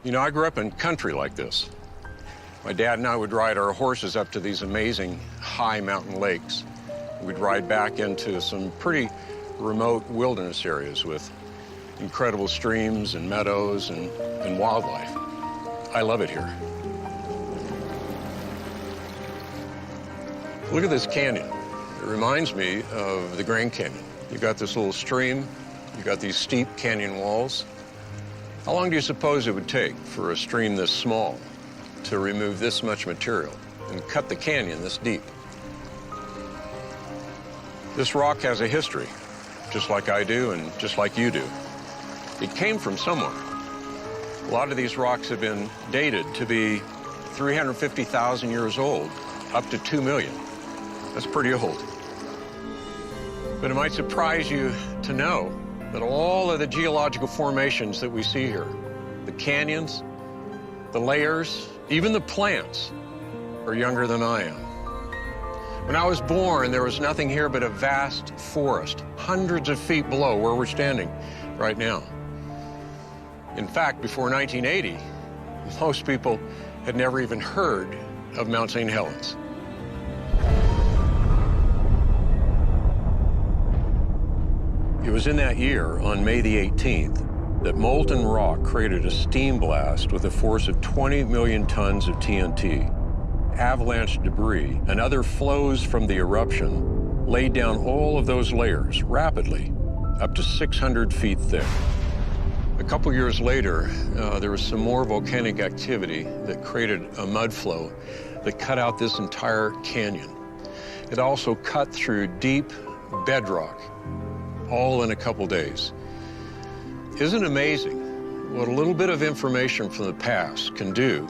You know, I grew up in country like this. My dad and I would ride our horses up to these amazing high mountain lakes. We'd ride back into some pretty remote wilderness areas with incredible streams and meadows and wildlife. I love it here. Look at this canyon. It reminds me of the Grand Canyon. You got this little stream, you got these steep canyon walls. How long do you suppose it would take for a stream this small to remove this much material and cut the canyon this deep? This rock has a history, just like I do and just like you do. It came from somewhere. A lot of these rocks have been dated to be 350,000 years old, up to 2 million. That's pretty old. But it might surprise you to know that all of the geological formations that we see here, the canyons, the layers, even the plants, are younger than I am. When I was born, there was nothing here but a vast forest, hundreds of feet below where we're standing right now. In fact, before 1980, most people had never even heard of Mount St. Helens. It was in that year, on May the 18th, that molten rock created a steam blast with a force of 20 million tons of TNT. Avalanche debris and other flows from the eruption laid down all of those layers rapidly, up to 600 feet thick. A couple years later, there was some more volcanic activity that created a mud flow that cut out this entire canyon. It also cut through deep bedrock, all in a couple days. Isn't it amazing what a little bit of information from the past can do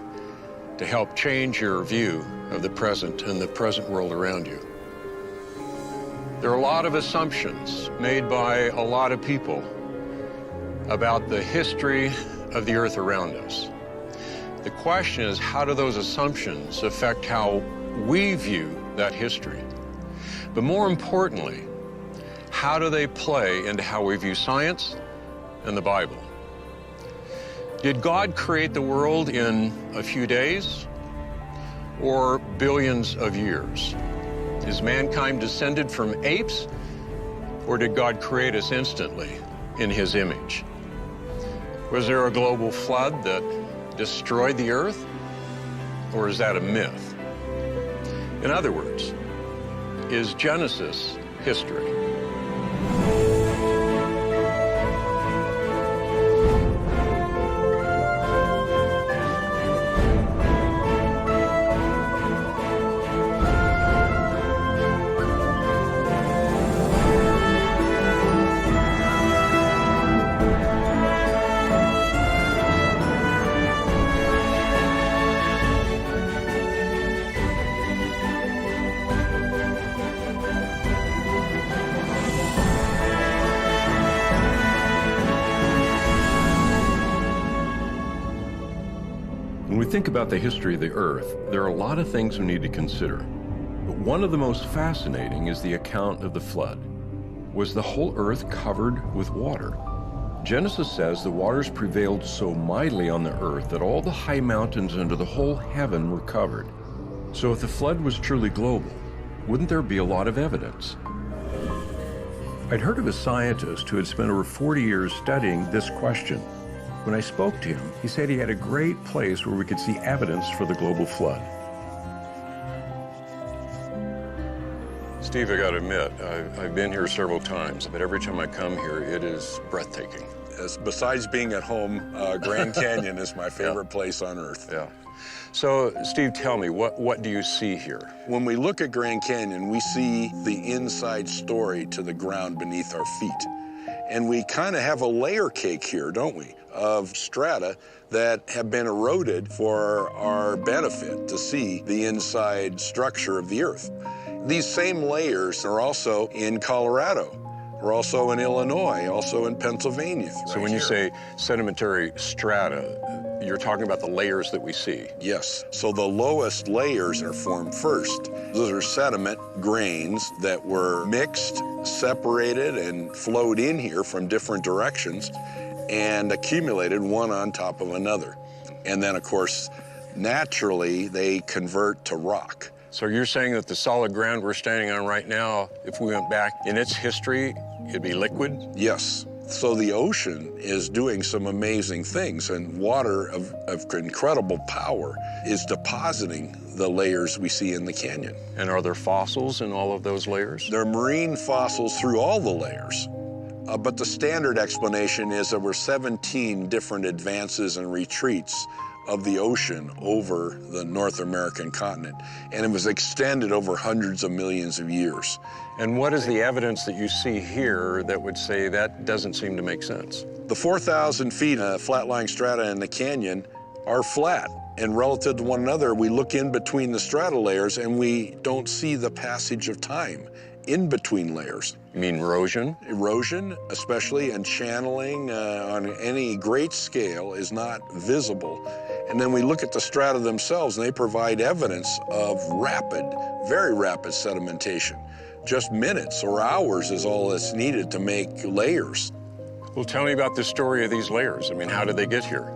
to help change your view of the present and the present world around you? There are a lot of assumptions made by a lot of people about the history of the earth around us. The question is, how do those assumptions affect how we view that history? But more importantly, how do they play into how we view science and the Bible? Did God create the world in a few days or billions of years? Is mankind descended from apes, or did God create us instantly in his image? Was there a global flood that destroyed the earth, or is that a myth? In other words, is Genesis history? When we think about the history of the Earth, there are a lot of things we need to consider. But one of the most fascinating is the account of the flood. Was the whole earth covered with water? Genesis says the waters prevailed so mightily on the earth that all the high mountains under the whole heaven were covered. So if the flood was truly global, wouldn't there be a lot of evidence? I'd heard of a scientist who had spent over 40 years studying this question. When I spoke to him, he said he had a great place where we could see evidence for the global flood. Steve, I gotta admit, I've been here several times, but every time I come here, it is breathtaking. Besides being at home, Grand Canyon is my favorite place on Earth. Yeah. So, Steve, tell me, what do you see here? When we look at Grand Canyon, we see the inside story to the ground beneath our feet. And we kind of have a layer cake here, don't we, of strata that have been eroded for our benefit to see the inside structure of the Earth. These same layers are also in Colorado. We're also in Illinois, also in Pennsylvania. So when you say sedimentary strata, you're talking about the layers that we see? Yes. So the lowest layers are formed first. Those are sediment grains that were mixed, separated, and flowed in here from different directions and accumulated one on top of another. And then, of course, naturally, they convert to rock. So you're saying that the solid ground we're standing on right now, if we went back in its history, it'd be liquid? Yes. So the ocean is doing some amazing things, and water of incredible power is depositing the layers we see in the canyon. And are there fossils in all of those layers? There are marine fossils through all the layers. But the standard explanation is there were 17 different advances and retreats of the ocean over the North American continent, and it was extended over hundreds of millions of years. And what is the evidence that you see here that would say that doesn't seem to make sense? The 4,000 feet of flat-lying strata in the canyon are flat, and relative to one another, we look in between the strata layers and we don't see the passage of time in between layers. You mean erosion? Erosion, especially, and channeling on any great scale is not visible. And then we look at the strata themselves, and they provide evidence of rapid, very rapid sedimentation. Just minutes or hours is all that's needed to make layers. Well, tell me about the story of these layers. I mean, how did they get here?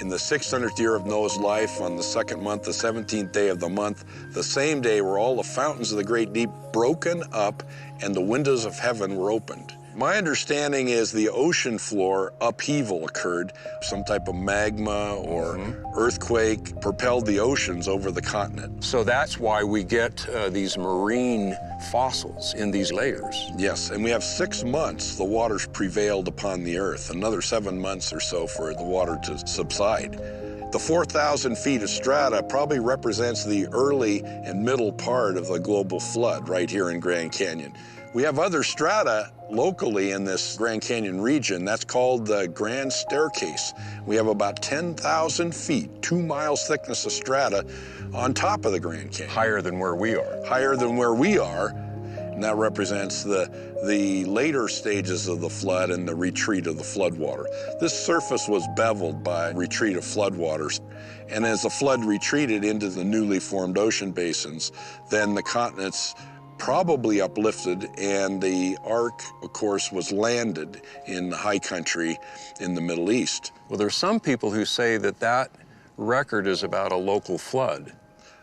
In the 600th year of Noah's life, on the second month, the 17th day of the month, the same day were all the fountains of the great deep broken up and the windows of heaven were opened. My understanding is the ocean floor upheaval occurred. Some type of magma or earthquake propelled the oceans over the continent. So that's why we get these marine fossils in these layers. Yes, and we have 6 months the waters prevailed upon the earth, another 7 months or so for the water to subside. The 4,000 feet of strata probably represents the early and middle part of the global flood right here in Grand Canyon. We have other strata locally in this Grand Canyon region. That's called the Grand Staircase. We have about 10,000 feet, 2 miles thickness of strata on top of the Grand Canyon. Higher than where we are. Higher than where we are. And that represents the later stages of the flood and the retreat of the floodwater. This surface was beveled by retreat of floodwaters. And as the flood retreated into the newly formed ocean basins, then the continents probably uplifted, and the ark, of course, was landed in the high country in the Middle East. Well, there's some people who say that that record is about a local flood.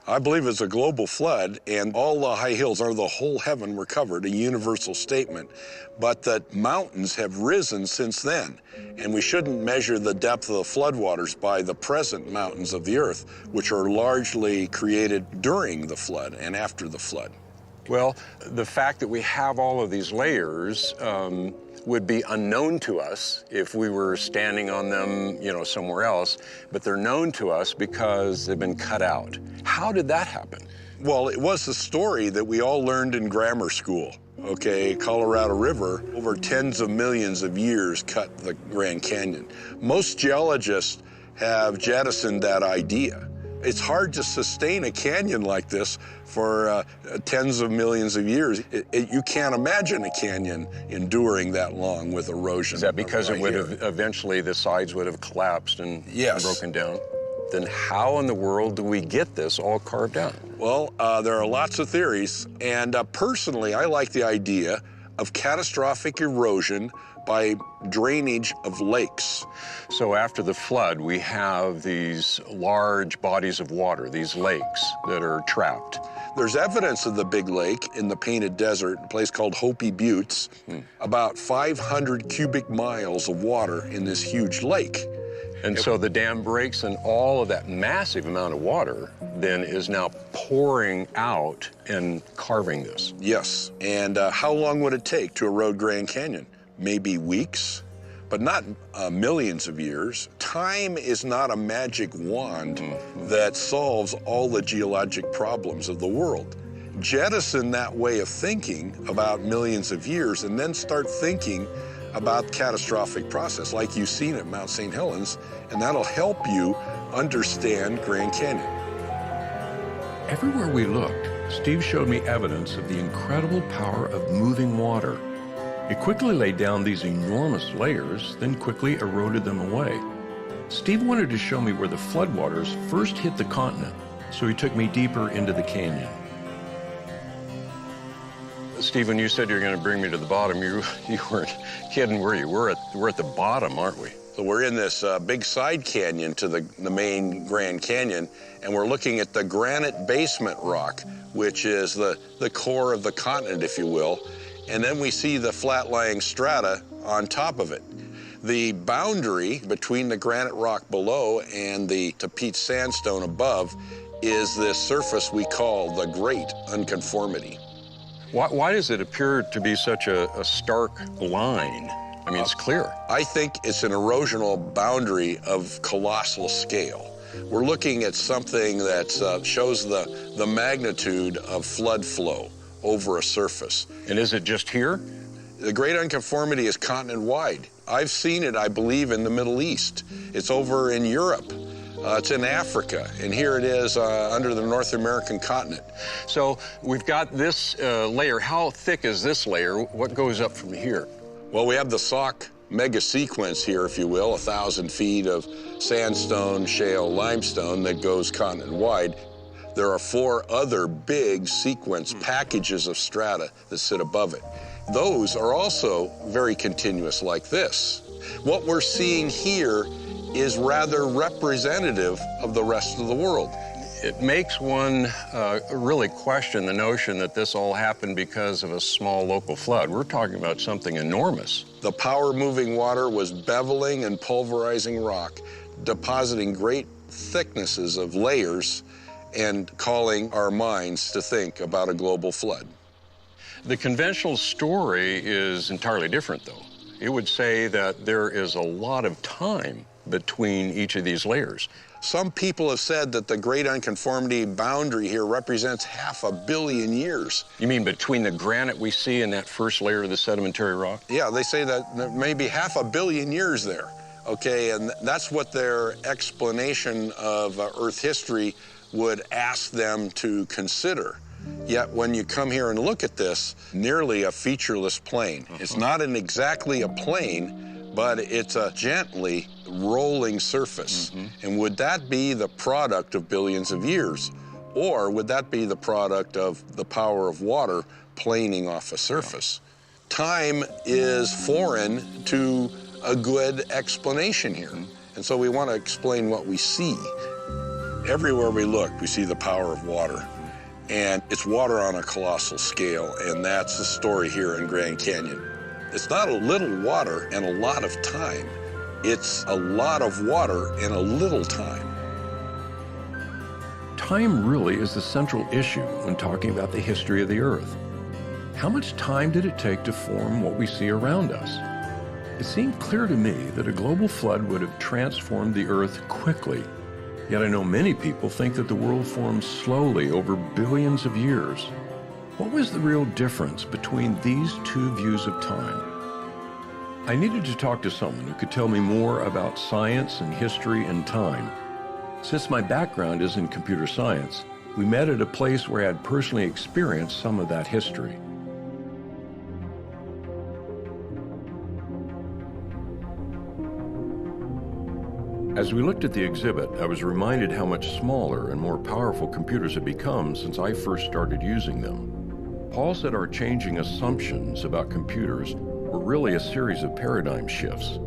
I believe it's a global flood, and all the high hills, or the whole heaven, were covered, a universal statement. But that mountains have risen since then, and we shouldn't measure the depth of the floodwaters by the present mountains of the earth, which are largely created during the flood and after the flood. Well, the fact that we have all of these layers would be unknown to us if we were standing on them, you know, somewhere else, but they're known to us because they've been cut out. How did that happen? Well, it was the story that we all learned in grammar school. Okay, Colorado River, over tens of millions of years, cut the Grand Canyon. Most geologists have jettisoned that idea. It's hard to sustain a canyon like this for tens of millions of years. You can't imagine a canyon enduring that long with erosion. Is that because it would have eventually, the sides would have collapsed and broken down? Then how in the world do we get this all carved out? Well, there are lots of theories, and personally, I like the idea of catastrophic erosion by drainage of lakes. So after the flood, we have these large bodies of water, these lakes that are trapped. There's evidence of the big lake in the Painted Desert, a place called Hopi Buttes, about 500 cubic miles of water in this huge lake. And so the dam breaks, and all of that massive amount of water then is now pouring out and carving this. Yes, and how long would it take to erode Grand Canyon? Maybe weeks, but not millions of years. Time is not a magic wand that solves all the geologic problems of the world. Jettison that way of thinking about millions of years and then start thinking about catastrophic process like you've seen at Mount St. Helens, and that'll help you understand Grand Canyon. Everywhere we looked, Steve showed me evidence of the incredible power of moving water. It quickly laid down these enormous layers, then quickly eroded them away. Steve wanted to show me where the floodwaters first hit the continent, so he took me deeper into the canyon. Steve, when you said you were going to bring me to the bottom, you weren't kidding, were you? We're at the bottom, aren't we? So we're in this big side canyon to the main Grand Canyon, and we're looking at the granite basement rock, which is the core of the continent, if you will. And then we see the flat-lying strata on top of it. The boundary between the granite rock below and the Tapete sandstone above is this surface we call the Great Unconformity. Why does it appear to be such a stark line? I mean, it's clear. I think it's an erosional boundary of colossal scale. We're looking at something that shows the magnitude of flood flow over a surface. And is it just here? The Great Unconformity is continent-wide. I've seen it, I believe, in the Middle East. It's over in Europe. It's in Africa, and here it is under the North American continent. So we've got this layer. How thick is this layer? What goes up from here? Well, we have the Sauk mega sequence here, if you will, 1,000 feet of sandstone, shale, limestone that goes continent-wide. There are 4 other big sequence packages of strata that sit above it. Those are also very continuous like this. What we're seeing here is rather representative of the rest of the world. It makes one really question the notion that this all happened because of a small local flood. We're talking about something enormous. The power-moving water was beveling and pulverizing rock, depositing great thicknesses of layers and calling our minds to think about a global flood. The conventional story is entirely different, though. It would say that there is a lot of time between each of these layers. Some people have said that the Great Unconformity boundary here represents 500 million years. You mean between the granite we see and that first layer of the sedimentary rock? Yeah, they say that there may be 500 million years there, okay? And that's what their explanation of Earth history would ask them to consider. Yet when you come here and look at this, nearly a featureless plain. It's not exactly a plain, but it's a gently rolling surface. And would that be the product of billions of years? Or would that be the product of the power of water planing off a surface? Time is foreign to a good explanation here. And so we want to explain what we see. Everywhere we look, we see the power of water. And it's water on a colossal scale, and that's the story here in Grand Canyon. It's not a little water and a lot of time. It's a lot of water and a little time. Time really is the central issue when talking about the history of the Earth. How much time did it take to form what we see around us? It seemed clear to me that a global flood would have transformed the Earth quickly. Yet I know many people think that the world formed slowly over billions of years. What was the real difference between these two views of time? I needed to talk to someone who could tell me more about science and history and time. Since my background is in computer science, we met at a place where I had personally experienced some of that history. As we looked at the exhibit, I was reminded how much smaller and more powerful computers have become since I first started using them. Paul said our changing assumptions about computers were really a series of paradigm shifts.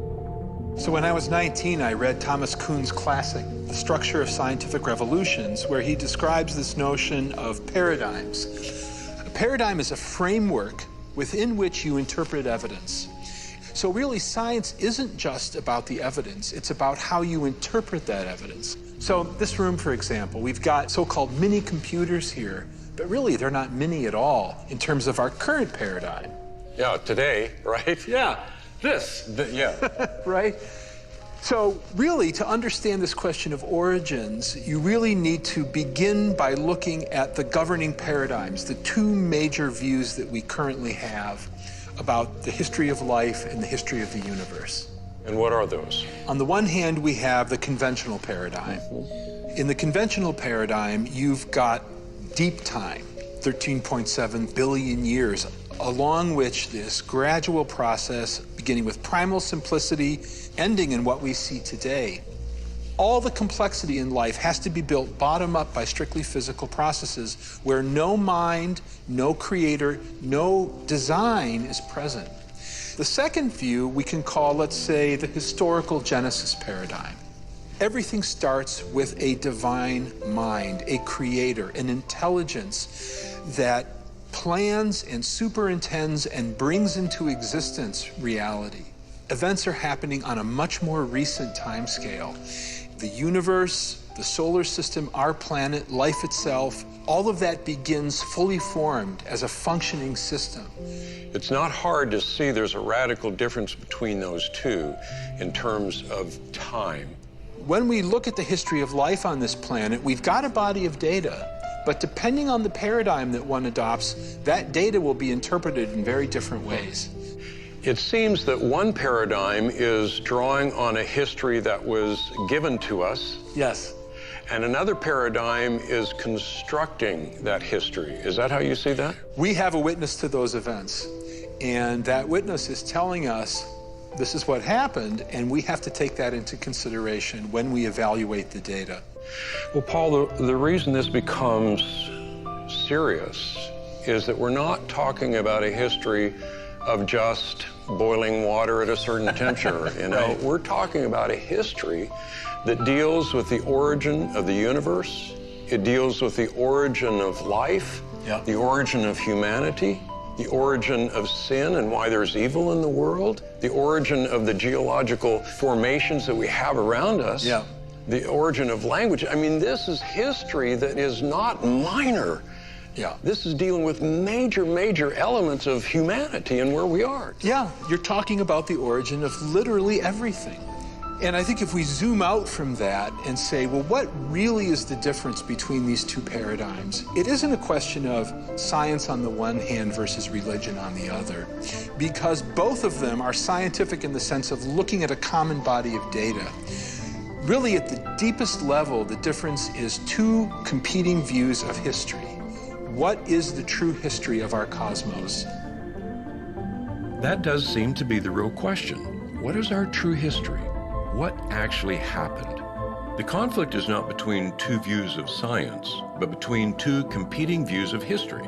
So when I was 19, I read Thomas Kuhn's classic, The Structure of Scientific Revolutions, where he describes this notion of paradigms. A paradigm is a framework within which you interpret evidence. So really, science isn't just about the evidence, it's about how you interpret that evidence. So this room, for example, we've got so-called mini computers here, but really they're not mini at all in terms of our current paradigm. Yeah, today, right? Yeah, this. Yeah. Right? So really, to understand this question of origins, you really need to begin by looking at the governing paradigms, the two major views that we currently have about the history of life and the history of the universe. And what are those? On the one hand, we have the conventional paradigm. In the conventional paradigm, you've got deep time, 13.7 billion years, along which this gradual process, beginning with primal simplicity, ending in what we see today. All the complexity in life has to be built bottom up by strictly physical processes where no mind, no creator, no design is present. The second view we can call, let's say, the historical Genesis paradigm. Everything starts with a divine mind, a creator, an intelligence that plans and superintends and brings into existence reality. Events are happening on a much more recent time scale. The universe, the solar system, our planet, life itself, all of that begins fully formed as a functioning system. It's not hard to see there's a radical difference between those two in terms of time. When we look at the history of life on this planet, we've got a body of data, but depending on the paradigm that one adopts, that data will be interpreted in very different ways. It seems that one paradigm is drawing on a history that was given to us. Yes. And another paradigm is constructing that history. Is that how you see that? We have a witness to those events, and that witness is telling us this is what happened, and we have to take that into consideration when we evaluate the data. Well, Paul, the reason this becomes serious is that we're not talking about a history of just boiling water at a certain temperature. You know, Right. We're talking about a history that deals with the origin of the universe. It deals with the origin of life, Yeah. the origin of humanity, the origin of sin and why there's evil in the world, the origin of the geological formations that we have around us, Yeah. the origin of language. I mean, this is history that is not minor. Yeah. This is dealing with major, major elements of humanity and where we are. Yeah, you're talking about the origin of literally everything. And I think if we zoom out from that and say, well, what really is the difference between these two paradigms? It isn't a question of science on the one hand versus religion on the other, because both of them are scientific in the sense of looking at a common body of data. Really, at the deepest level, the difference is two competing views of history. What is the true history of our cosmos? That does seem to be the real question. What is our true history? What actually happened? The conflict is not between two views of science, but between two competing views of history.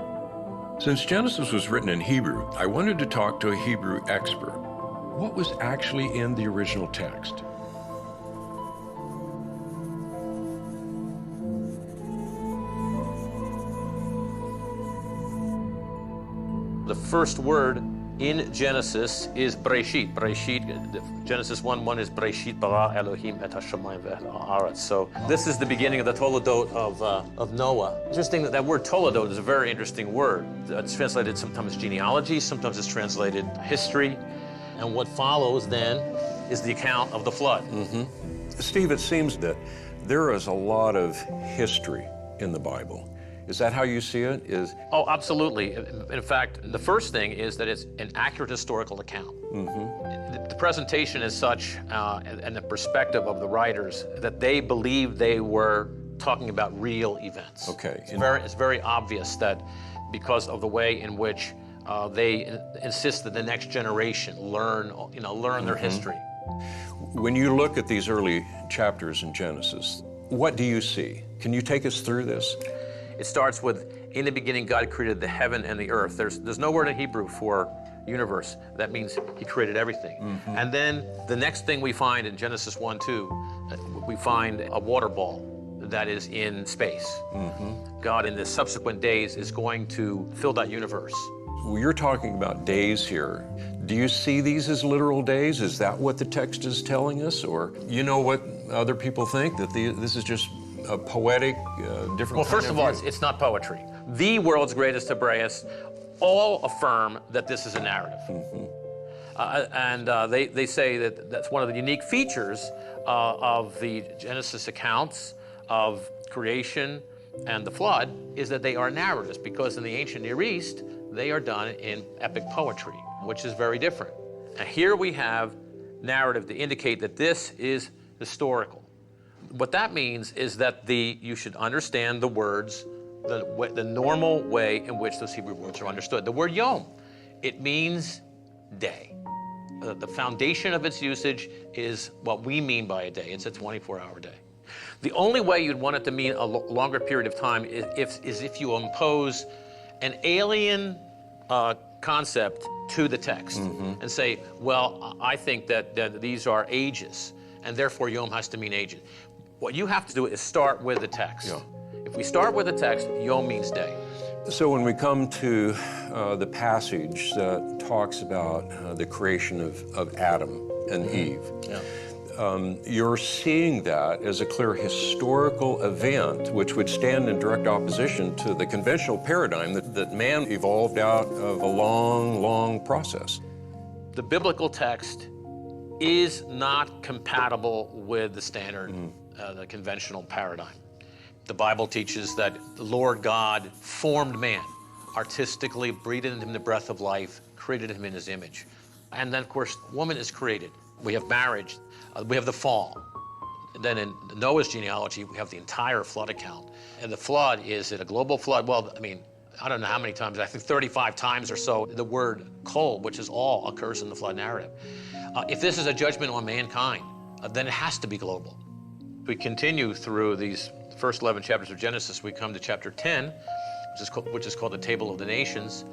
Since Genesis was written in Hebrew, I wanted to talk to a Hebrew expert. What was actually in the original text? The first word in Genesis is Breshit. Genesis 1:1 is Breshit bara Elohim et hashamayim ve'et ha'aretz. So this is the beginning of the Toledot of Noah. Interesting that that word Toledot is a very interesting word. It's translated sometimes genealogy, sometimes it's translated history. And what follows then is the account of the flood. Steve, it seems that there is a lot of history in the Bible. Is that how you see it? Oh, absolutely. In fact, the first thing is that it's an accurate historical account. The presentation is such, and the perspective of the writers, that they believed they were talking about real events. Okay. It's very obvious that because of the way in which they insist that the next generation learn their history. When you look at these early chapters in Genesis, what do you see? Can you take us through this? It starts with, in the beginning, God created the heaven and the earth. There's no word in Hebrew for universe. That means he created everything. And then the next thing we find in Genesis 1:2, we find a water ball that is in space. God, in the subsequent days, is going to fill that universe. Well, you're talking about days here. Do you see these as literal days? Is that what the text is telling us? Or you know what other people think, that this is just a poetic, different Well, first of all, view? it's not poetry. The world's greatest Hebraists all affirm that this is a narrative. They say that that's one of the unique features of the Genesis accounts of creation and the flood, is that they are narratives, because in the ancient Near East, they are done in epic poetry, which is very different. And here we have narrative to indicate that this is historical. What that means is that you should understand the words the normal way in which those Hebrew words are understood. The word yom, it means day. The foundation of its usage is what we mean by a day. It's a 24-hour day. The only way you'd want it to mean a longer period of time is if you impose an alien concept to the text and say, well, I think that these are ages, and therefore Yom has to mean ages. What you have to do is start with the text. Yeah. If we start with the text, Yom means day. So when we come to the passage that talks about the creation of Adam and Eve, you're seeing that as a clear historical event which would stand in direct opposition to the conventional paradigm that man evolved out of a long, long process. The biblical text is not compatible with the standard, the conventional paradigm. The Bible teaches that the Lord God formed man, artistically breathed in him the breath of life, created him in his image. And then, of course, woman is created. We have marriage, we have the fall. And then in Noah's genealogy, we have the entire flood account. And the flood, is it a global flood? Well, I mean, I don't know how many times, I think 35 times or so, the word kol, which is all, occurs in the flood narrative. If this is a judgment on mankind, then it has to be global. We continue through these first 11 chapters of Genesis. We come to chapter 10, which is called the Table of the Nations,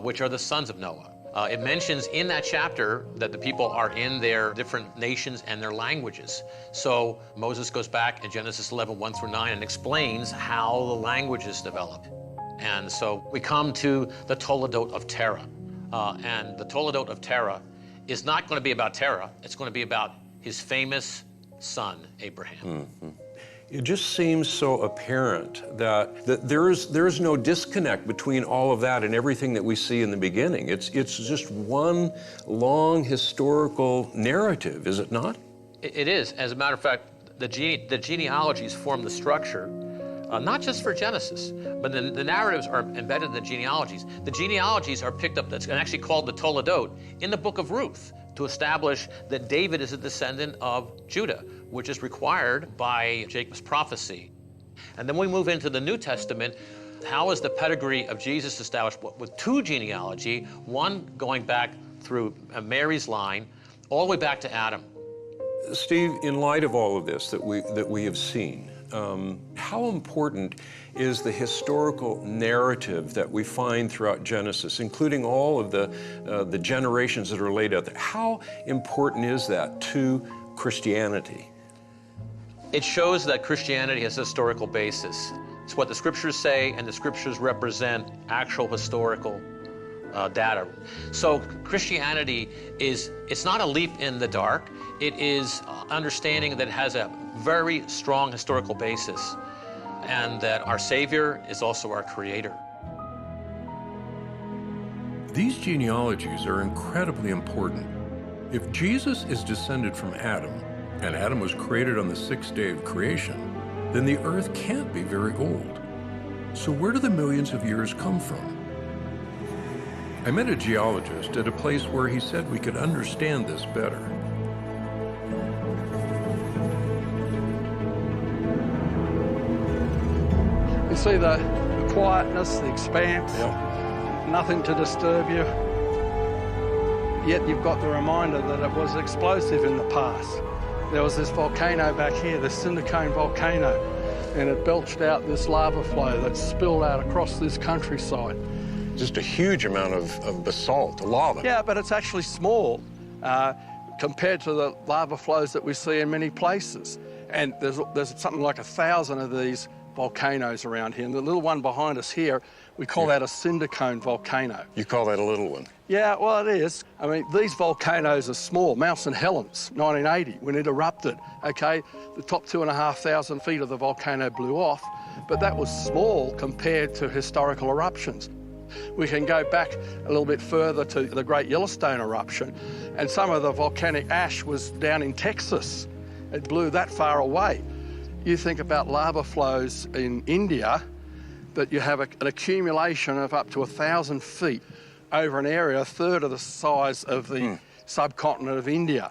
which are the sons of Noah. It mentions in that chapter that the people are in their different nations and their languages. So Moses goes back in Genesis 11, 1 through 9, and explains how the languages developed. And so we come to the Toledot of Terah. And the Toledot of Terah is not going to be about Terah. It's going to be about his famous son, Abraham. It just seems so apparent that there's no disconnect between all of that and everything that we see in the beginning. It's just one long historical narrative, is it not? It is. As a matter of fact, the genealogies form the structure, not just for Genesis, but the narratives are embedded in the genealogies. The genealogies are picked up, that's actually called the Toledot, in the book of Ruth, to establish that David is a descendant of Judah, which is required by Jacob's prophecy. And then we move into the New Testament. How is the pedigree of Jesus established? With two genealogy, one going back through Mary's line, all the way back to Adam. Steve, in light of all of this that we have seen, how important is the historical narrative that we find throughout Genesis, including all of the generations that are laid out there? How important is that to Christianity? It shows that Christianity has a historical basis. It's what the scriptures say, and the scriptures represent actual historical data. So Christianity it's not a leap in the dark. It is understanding that it has a very strong historical basis, and that our Savior is also our Creator. These genealogies are incredibly important. If Jesus is descended from Adam, and Adam was created on the sixth day of creation, then the earth can't be very old. So where do the millions of years come from? I met a geologist at a place where he said we could understand this better. You see the quietness, the expanse, nothing to disturb you. Yet you've got the reminder that it was explosive in the past. There was this volcano back here, the Cindercone volcano, and it belched out this lava flow that spilled out across this countryside. Just a huge amount of basalt, lava. Yeah, but it's actually small compared to the lava flows that we see in many places. And there's something like 1,000 of these volcanoes around here. And the little one behind us here, we call that a Cindercone volcano. You call that a little one? Yeah, well, it is. I mean, these volcanoes are small. Mount St. Helens, 1980, when it erupted, okay? The top 2,500 feet of the volcano blew off, but that was small compared to historical eruptions. We can go back a little bit further to the Great Yellowstone eruption, and some of the volcanic ash was down in Texas. It blew that far away. You think about lava flows in India, that you have an accumulation of up to 1,000 feet over an area a third of the size of the subcontinent of India.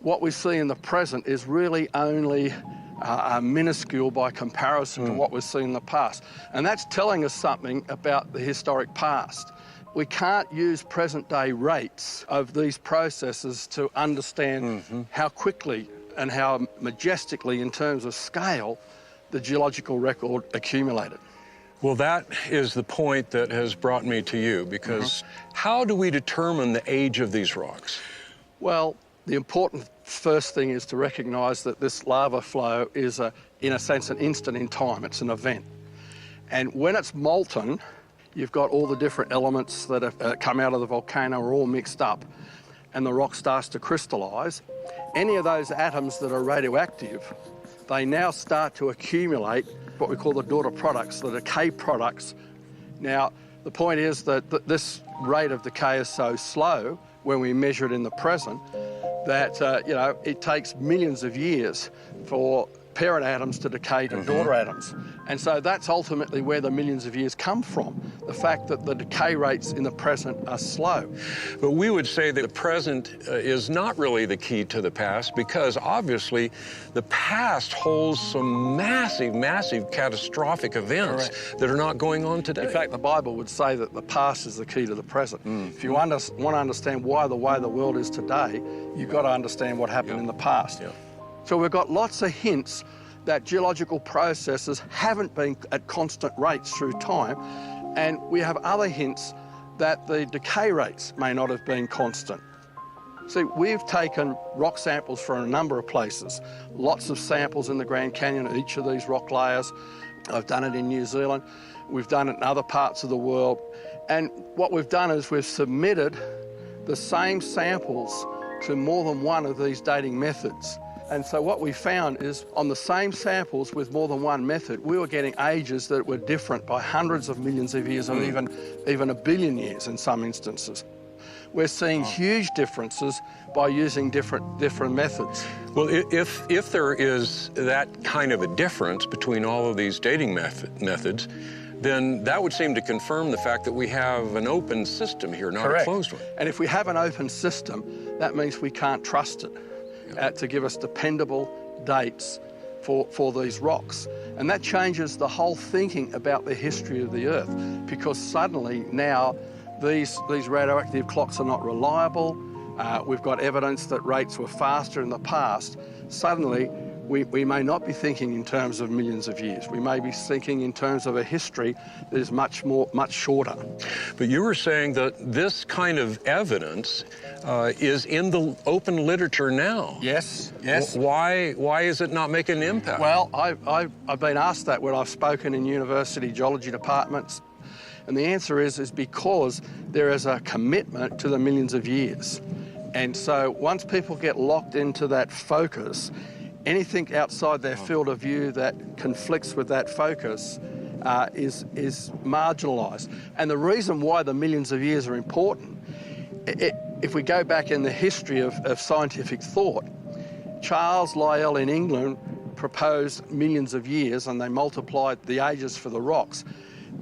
What we see in the present is really only minuscule by comparison to what we've seen in the past. And that's telling us something about the historic past. We can't use present-day rates of these processes to understand how quickly and how majestically, in terms of scale, the geological record accumulated. Well, that is the point that has brought me to you, because how do we determine the age of these rocks? Well, the important first thing is to recognise that this lava flow is, in a sense, an instant in time. It's an event. And when it's molten, you've got all the different elements that have come out of the volcano are all mixed up, and the rock starts to crystallise. Any of those atoms that are radioactive, they now start to accumulate what we call the daughter products, the decay products. Now, the point is that this rate of decay is so slow when we measure it in the present that, it takes millions of years for parent atoms to decay to daughter atoms. And so that's ultimately where the millions of years come from, the fact that the decay rates in the present are slow. But we would say that the present is not really the key to the past, because obviously the past holds some massive, massive catastrophic events that are not going on today. In fact, the Bible would say that the past is the key to the present. If you want to understand why the way the world is today, you've got to understand what happened in the past. So we've got lots of hints that geological processes haven't been at constant rates through time, and we have other hints that the decay rates may not have been constant. See, we've taken rock samples from a number of places, lots of samples in the Grand Canyon of each of these rock layers. I've done it in New Zealand, we've done it in other parts of the world, and what we've done is we've submitted the same samples to more than one of these dating methods. And so what we found is on the same samples with more than one method, we were getting ages that were different by hundreds of millions of years, or even a billion years in some instances. We're seeing huge differences by using different methods. Well, if there is that kind of a difference between all of these dating methods, then that would seem to confirm the fact that we have an open system here, not a closed one. And if we have an open system, that means we can't trust it to give us dependable dates for these rocks. And that changes the whole thinking about the history of the Earth, because suddenly now these radioactive clocks are not reliable. We've got evidence that rates were faster in the past. Suddenly, we may not be thinking in terms of millions of years. We may be thinking in terms of a history that is much shorter. But you were saying that this kind of evidence is in the open literature now. Yes. Why is it not making an impact? Well, I've been asked that when I've spoken in university geology departments. And the answer is because there is a commitment to the millions of years. And so once people get locked into that focus, anything outside their field of view that conflicts with that focus is marginalised. And the reason why the millions of years are important, if we go back in the history of scientific thought, Charles Lyell in England proposed millions of years, and they multiplied the ages for the rocks.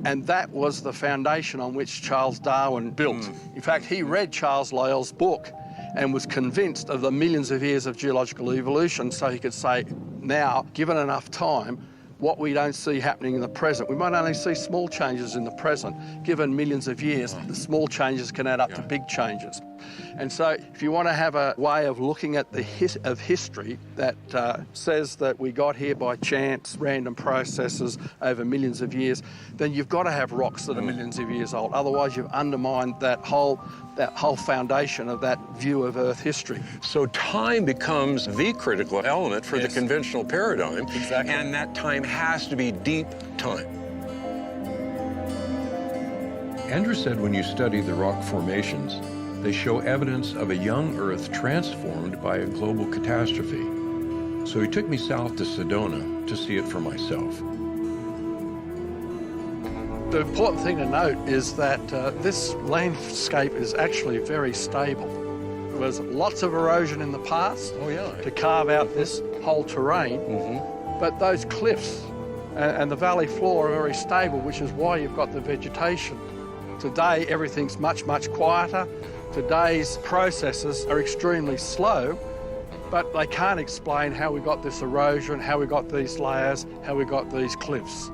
And that was the foundation on which Charles Darwin built. In fact, he read Charles Lyell's book and was convinced of the millions of years of geological evolution, so he could say, now, given enough time, what we don't see happening in the present, we might only see small changes in the present. Given millions of years, the small changes can add up to big changes. And so if you want to have a way of looking at the history that says that we got here by chance, random processes over millions of years, then you've got to have rocks that are millions of years old. Otherwise, you've undermined that whole foundation of that view of Earth history. So time becomes the critical element for the conventional paradigm. Exactly. And that time has to be deep time. Andrew said when you study the rock formations, they show evidence of a young Earth transformed by a global catastrophe. So he took me south to Sedona to see it for myself. The important thing to note is that this landscape is actually very stable. There was lots of erosion in the past to carve out this whole terrain, but those cliffs and the valley floor are very stable, which is why you've got the vegetation. Today, everything's much quieter. Today's processes are extremely slow, but they can't explain how we got this erosion, how we got these layers, how we got these cliffs.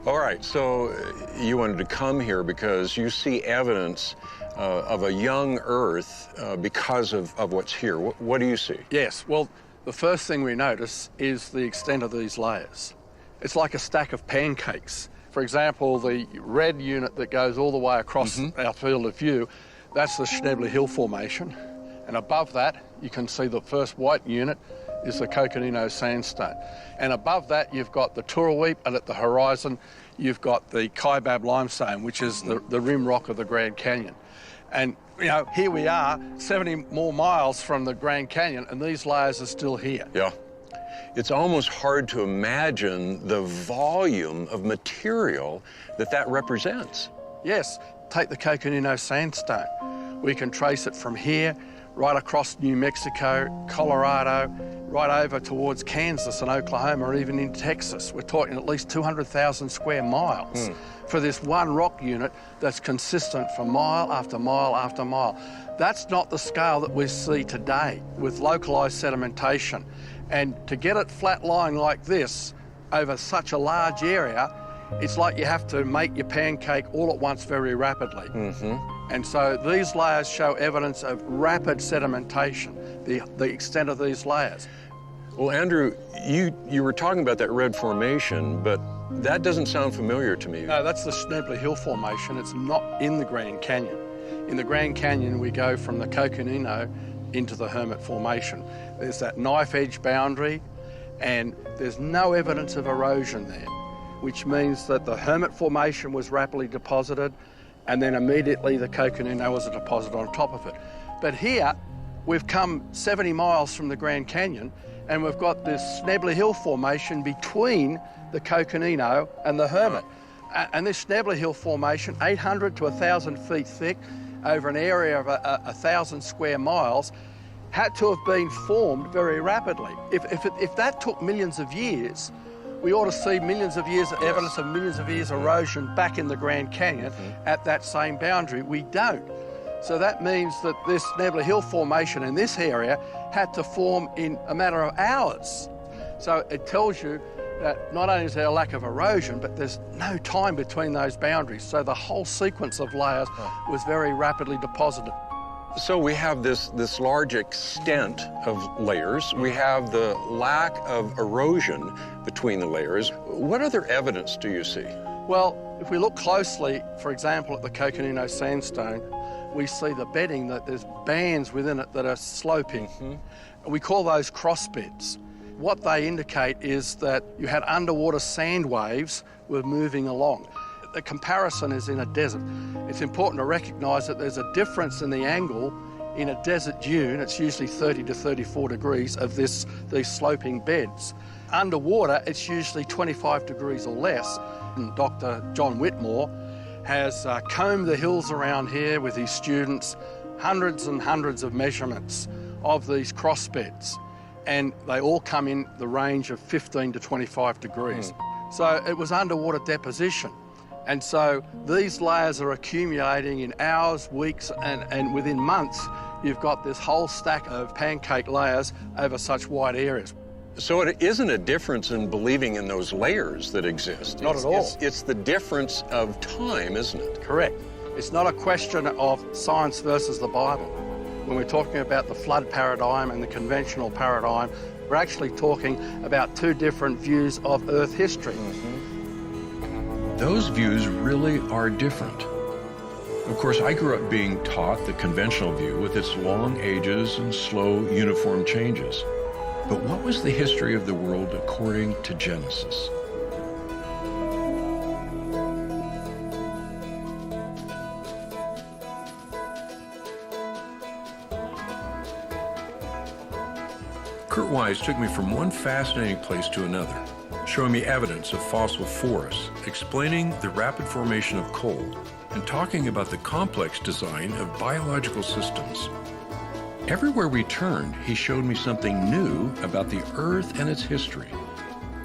All right, so you wanted to come here because you see evidence of a young Earth because of what's here. What do you see? Yes, well, the first thing we notice is the extent of these layers. It's like a stack of pancakes. For example, the red unit that goes all the way across our field of view, that's the Schnebly Hill Formation. And above that, you can see the first white unit is the Coconino Sandstone. And above that, you've got the Turaweep, and at the horizon, you've got the Kaibab Limestone, which is the rim rock of the Grand Canyon. And, you know, here we are, 70 more miles from the Grand Canyon, and these layers are still here. Yeah. It's almost hard to imagine the volume of material that represents. Yes, take the Coconino Sandstone. We can trace it from here, right across New Mexico, Colorado, right over towards Kansas and Oklahoma, or even in Texas. We're talking at least 200,000 square miles for this one rock unit that's consistent for mile after mile after mile. That's not the scale that we see today with localized sedimentation. And to get it flat lying like this over such a large area, it's like you have to make your pancake all at once very rapidly. And so these layers show evidence of rapid sedimentation, the extent of these layers. Well, Andrew, you were talking about that red formation, but that doesn't sound familiar to me. No, that's the Schnebly Hill Formation. It's not in the Grand Canyon. In the Grand Canyon, we go from the Coconino into the Hermit Formation. There's that knife edge boundary, and there's no evidence of erosion there, which means that the Hermit Formation was rapidly deposited, and then immediately the Coconino was a deposit on top of it. But here, we've come 70 miles from the Grand Canyon, and we've got this Schnebly Hill Formation between the Coconino and the Hermit. And this Schnebly Hill Formation, 800 to 1,000 feet thick, over an area of 1,000 square miles, had to have been formed very rapidly. If that took millions of years, we ought to see millions of years of evidence of millions of years erosion back in the Grand Canyon at that same boundary. We don't. So that means that this Schnebly Hill Formation in this area had to form in a matter of hours. So it tells you that not only is there a lack of erosion, but there's no time between those boundaries. So the whole sequence of layers was very rapidly deposited. So we have this large extent of layers. We have the lack of erosion between the layers. What other evidence do you see? Well, if we look closely, for example, at the Coconino Sandstone, we see the bedding, that there's bands within it that are sloping. We call those cross beds. What they indicate is that you had underwater sand waves were moving along. The comparison is in a desert. It's important to recognise that there's a difference in the angle in a desert dune. It's usually 30 to 34 degrees of these sloping beds. Underwater, it's usually 25 degrees or less. And Dr. John Whitmore has combed the hills around here with his students, hundreds and hundreds of measurements of these cross beds. And they all come in the range of 15 to 25 degrees. So it was underwater deposition. And so these layers are accumulating in hours, weeks, and within months, you've got this whole stack of pancake layers over such wide areas. So it isn't a difference in believing in those layers that exist. Not at all. It's the difference of time, isn't it? Correct. It's not a question of science versus the Bible. When we're talking about the flood paradigm and the conventional paradigm, we're actually talking about two different views of Earth history. Those views really are different. Of course, I grew up being taught the conventional view with its long ages and slow, uniform changes. But what was the history of the world according to Genesis? Kurt Wise took me from one fascinating place to another, showing me evidence of fossil forests, explaining the rapid formation of coal, and talking about the complex design of biological systems. Everywhere we turned, he showed me something new about the Earth and its history.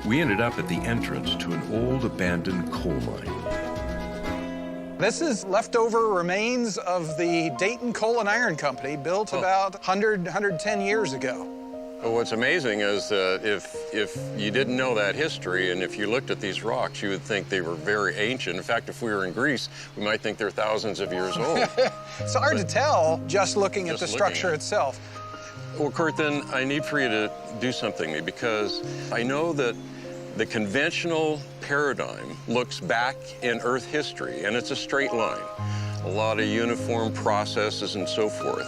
We ended up at the entrance to an old abandoned coal mine. This is leftover remains of the Dayton Coal and Iron Company, built about 110 years ago. Well, what's amazing is that if you didn't know that history, and if you looked at these rocks, you would think they were very ancient. In fact, if we were in Greece, we might think they're thousands of years old. It's hard to tell just looking at the structure itself. Well, Kurt, then I need for you to do something, because I know that The conventional paradigm looks back in Earth history, and it's a straight line. A lot of uniform processes and so forth.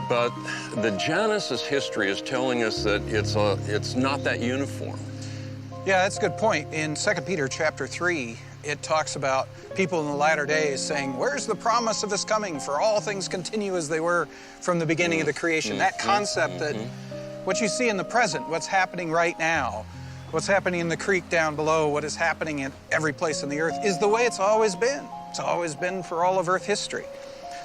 But the Genesis history is telling us that it's not that uniform. Yeah, that's a good point. In 2 Peter chapter 3, it talks about people in the latter days saying, where's the promise of his coming? For all things continue as they were from the beginning of the creation. That concept that what you see in the present, what's happening right now, what's happening in the creek down below, what is happening in every place on the earth, is the way it's always been. It's always been for all of earth history.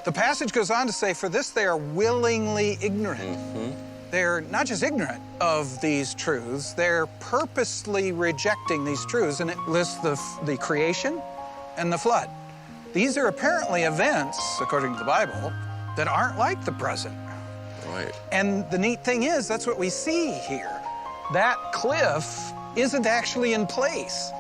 The passage goes on to say, for this they are willingly ignorant. They're not just ignorant of these truths, they're purposely rejecting these truths. And it lists the creation and the flood. These are apparently events, according to the Bible, that aren't like the present. Right. And the neat thing is, that's what we see here. That cliff isn't actually in place.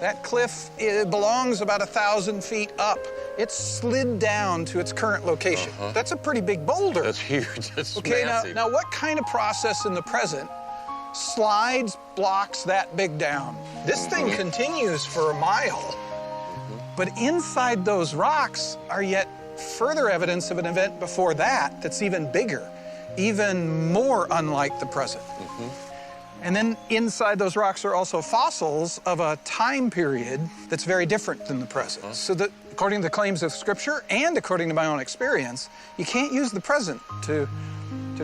That cliff belongs about 1,000 feet up. It's slid down to its current location. That's a pretty big boulder. That's huge. That's okay, massive. now what kind of process in the present slides blocks that big down? This thing continues for a mile. But inside those rocks are yet further evidence of an event before that that's even bigger, even more unlike the present. And then inside those rocks are also fossils of a time period that's very different than the present. So that, according to the claims of Scripture and according to my own experience, you can't use the present to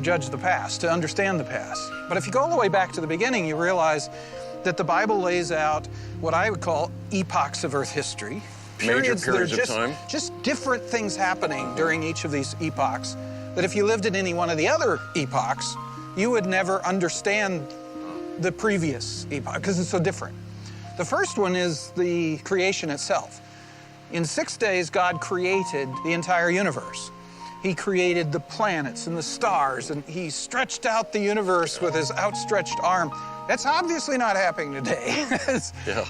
judge the past, to understand the past. But if you go all the way back to the beginning, you realize that the Bible lays out what I would call epochs of Earth history. Major periods of time. Just different things happening during each of these epochs, that if you lived in any one of the other epochs, you would never understand the previous epoch, because it's so different. The first one is the creation itself. In 6 days, God created the entire universe. He created the planets and the stars, and he stretched out the universe with his outstretched arm. That's obviously not happening today.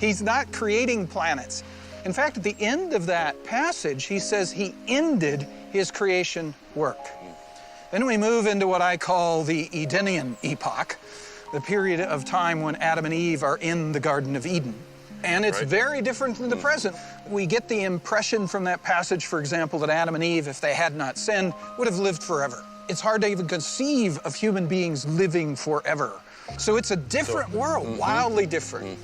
He's not creating planets. In fact, at the end of that passage, he says he ended his creation work. Then we move into what I call the Edenian epoch, the period of time when Adam and Eve are in the Garden of Eden. And it's very different than the present. We get the impression from that passage, for example, that Adam and Eve, if they had not sinned, would have lived forever. It's hard to even conceive of human beings living forever. So it's a different world, wildly different.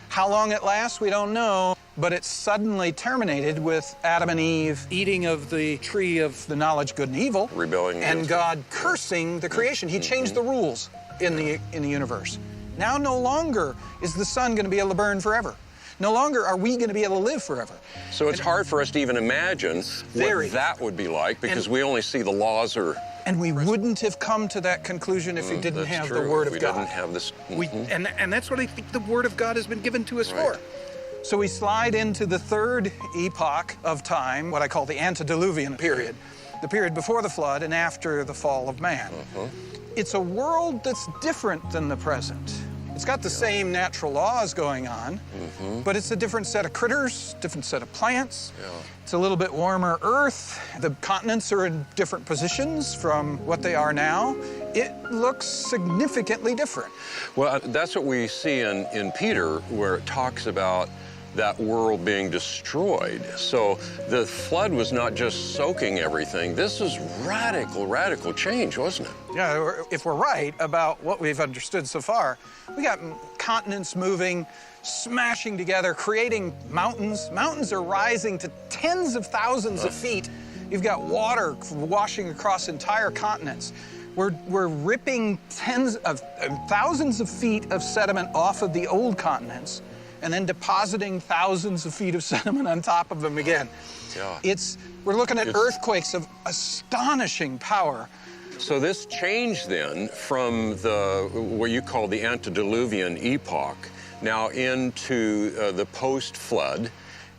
How long it lasts, we don't know, but it suddenly terminated with Adam and Eve eating of the tree of the knowledge good and evil, rebelling, and God cursing the creation. He changed the rules in the universe. Now no longer is the sun going to be able to burn forever. No longer are we going to be able to live forever. So it's hard for us to even imagine what that would be like, because we only see the laws are... And we wouldn't have come to that conclusion if we didn't have the Word of God. We didn't have this... And that's what I think the Word of God has been given to us for. So we slide into the third epoch of time, what I call the antediluvian period, the period before the flood and after the fall of man. It's a world that's different than the present. It's got the same natural laws going on, but it's a different set of critters, different set of plants. It's a little bit warmer Earth. The continents are in different positions from what they are now. It looks significantly different. Well, that's what we see in Peter, where it talks about that world being destroyed. So the flood was not just soaking everything. This was radical change, wasn't it? Yeah, if we're right about what we've understood so far, we got continents moving, smashing together, creating mountains. Mountains are rising to tens of thousands of feet. You've got water washing across entire continents. We're ripping thousands of feet of sediment off of the old continents, and then depositing thousands of feet of sediment on top of them again. We're looking at earthquakes of astonishing power. So this change then from what you call the antediluvian epoch now into the post-flood.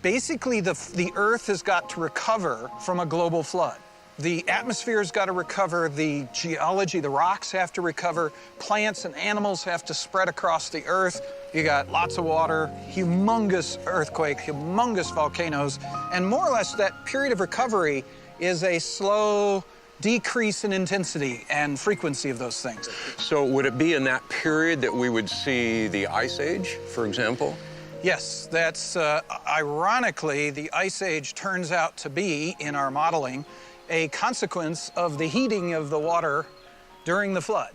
Basically, the Earth has got to recover from a global flood. The atmosphere's got to recover, the geology, the rocks have to recover, plants and animals have to spread across the Earth. You got lots of water, humongous earthquake, humongous volcanoes, and more or less that period of recovery is a slow, decrease in intensity and frequency of those things. So would it be in that period that we would see the Ice Age, for example? Yes, that's ironically, the Ice Age turns out to be, in our modeling, a consequence of the heating of the water during the flood.